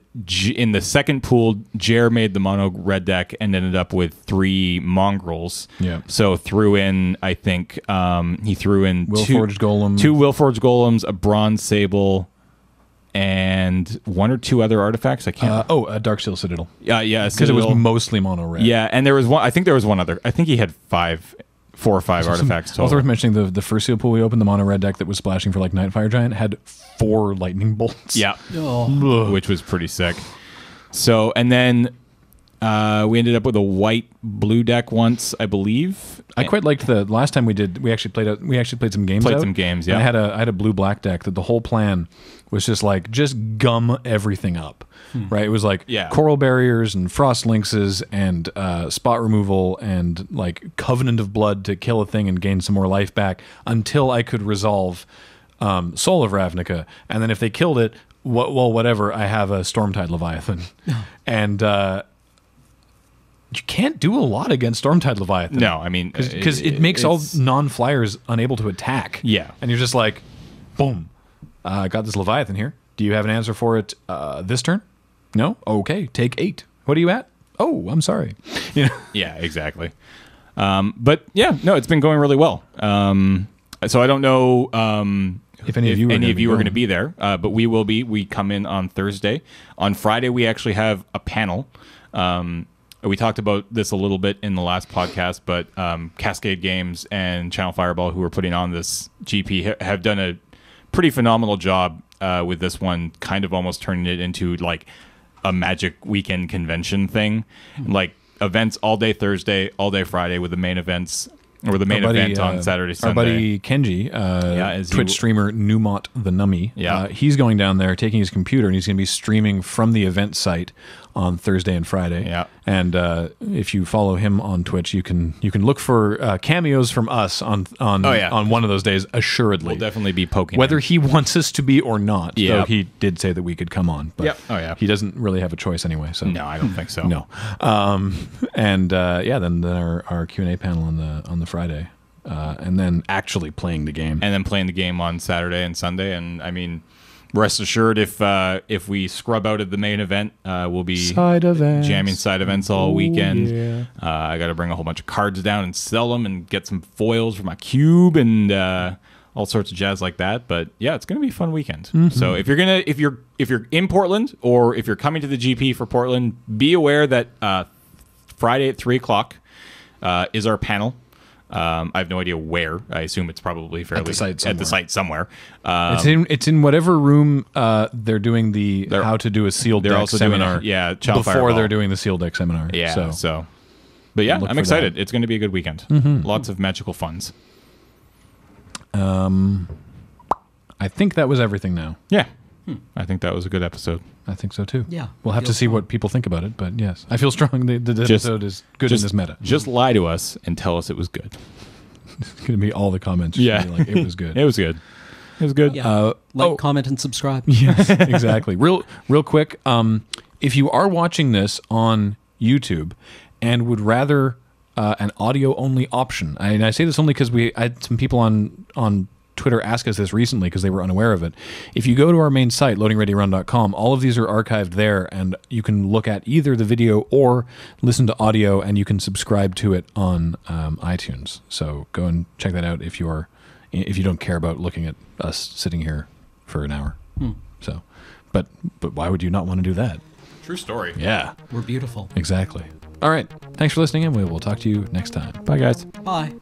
in the second pool, Jer made the mono red deck and ended up with 3 mongrels. Yeah. So threw in, I think, he threw in Willforged Golem. 2 Willforged Golems, a Bronze Sable, and 1 or 2 other artifacts. I can't. A Darksteel Citadel. Yeah, Because it was mostly mono red. Yeah, and there was one. I think there was one other. I think he had 4 or 5 artifacts total. Also worth mentioning, the first seal pool we opened, the mono red deck that was splashing for like Nightfire Giant, had 4 lightning bolts. Yeah, Oh. which was pretty sick. So, and then we ended up with a white blue deck once, I believe. I quite liked the last time we actually played some games. Played out, some games, and yeah. I had a blue black deck that the whole plan was just gum everything up. Right? It was like coral barriers and frost lynxes and spot removal and like Covenant of Blood to kill a thing and gain some more life back until I could resolve Soul of Ravnica. And then if they killed it, whatever, I have a Stormtide Leviathan. And you can't do a lot against Stormtide Leviathan. No, I mean, because it makes all non-flyers unable to attack. Yeah. And you're just like, boom, I got this Leviathan here. Do you have an answer for it this turn? No? Okay, take 8. What are you at? Oh, I'm sorry. You know? Yeah, exactly. But yeah, no, it's been going really well. So I don't know if any of you are going to be there, but we will be. We come in on Thursday. On Friday, we actually have a panel. We talked about this a little bit in the last podcast, but Cascade Games and Channel Fireball, who are putting on this GP, have done a pretty phenomenal job with this one, kind of almost turning it into like a Magic weekend convention thing. Like events all day Thursday, all day Friday, with the main events, or the main event on Saturday, Sunday. Our buddy Kenji, Twitch streamer Numot the Nummy, he's going down there, taking his computer, and he's going to be streaming from the event site on Thursday and Friday. Yeah. And if you follow him on Twitch, you can look for cameos from us on one of those days. Assuredly, we'll definitely be poking whether him. He wants us to be or not. Yeah. Though he did say that we could come on. But he doesn't really have a choice anyway. So no, I don't think so. No. Then our Q&A panel on the Friday, and then actually playing the game, and then playing the game on Saturday and Sunday. And I mean, rest assured, if we scrub out of the main event, we'll be jamming side events all weekend. Yeah. I got to bring a whole bunch of cards down and sell them, and get some foils for my cube, and all sorts of jazz like that. But yeah, it's going to be a fun weekend. Mm-hmm. So if you're in Portland, or if you're coming to the GP for Portland, be aware that Friday at 3:00 is our panel. I have no idea where. I assume it's probably fairly at the site somewhere. It's in whatever room they're doing how to do a sealed deck seminar. Before Fireball. They're doing the sealed deck seminar. Yeah. So but yeah, I'm excited. It's going to be a good weekend. Mm-hmm. Lots of magical funds. I think that was everything now. Yeah. I think that was a good episode. I think so too. Yeah. We'll have to see what people think about it, but yes. I feel strong the episode is good in this meta. Just lie to us and tell us it was good. It's going to be all the comments. Yeah. Like, it was good. It was good. It was good. Yeah. Comment, and subscribe. Yes, exactly. Real quick, if you are watching this on YouTube and would rather an audio-only option, and I say this only because I had some people on Twitter ask us this recently because they were unaware of it. If you go to our main site, loadingreadyrun.com, all of these are archived there, and you can look at either the video or listen to audio, and you can subscribe to it on iTunes. So go and check that out if you don't care about looking at us sitting here for an hour. So, but why would you not want to do that? True story. Yeah. We're beautiful. Exactly. All right. Thanks for listening, and we will talk to you next time. Bye, guys. Bye.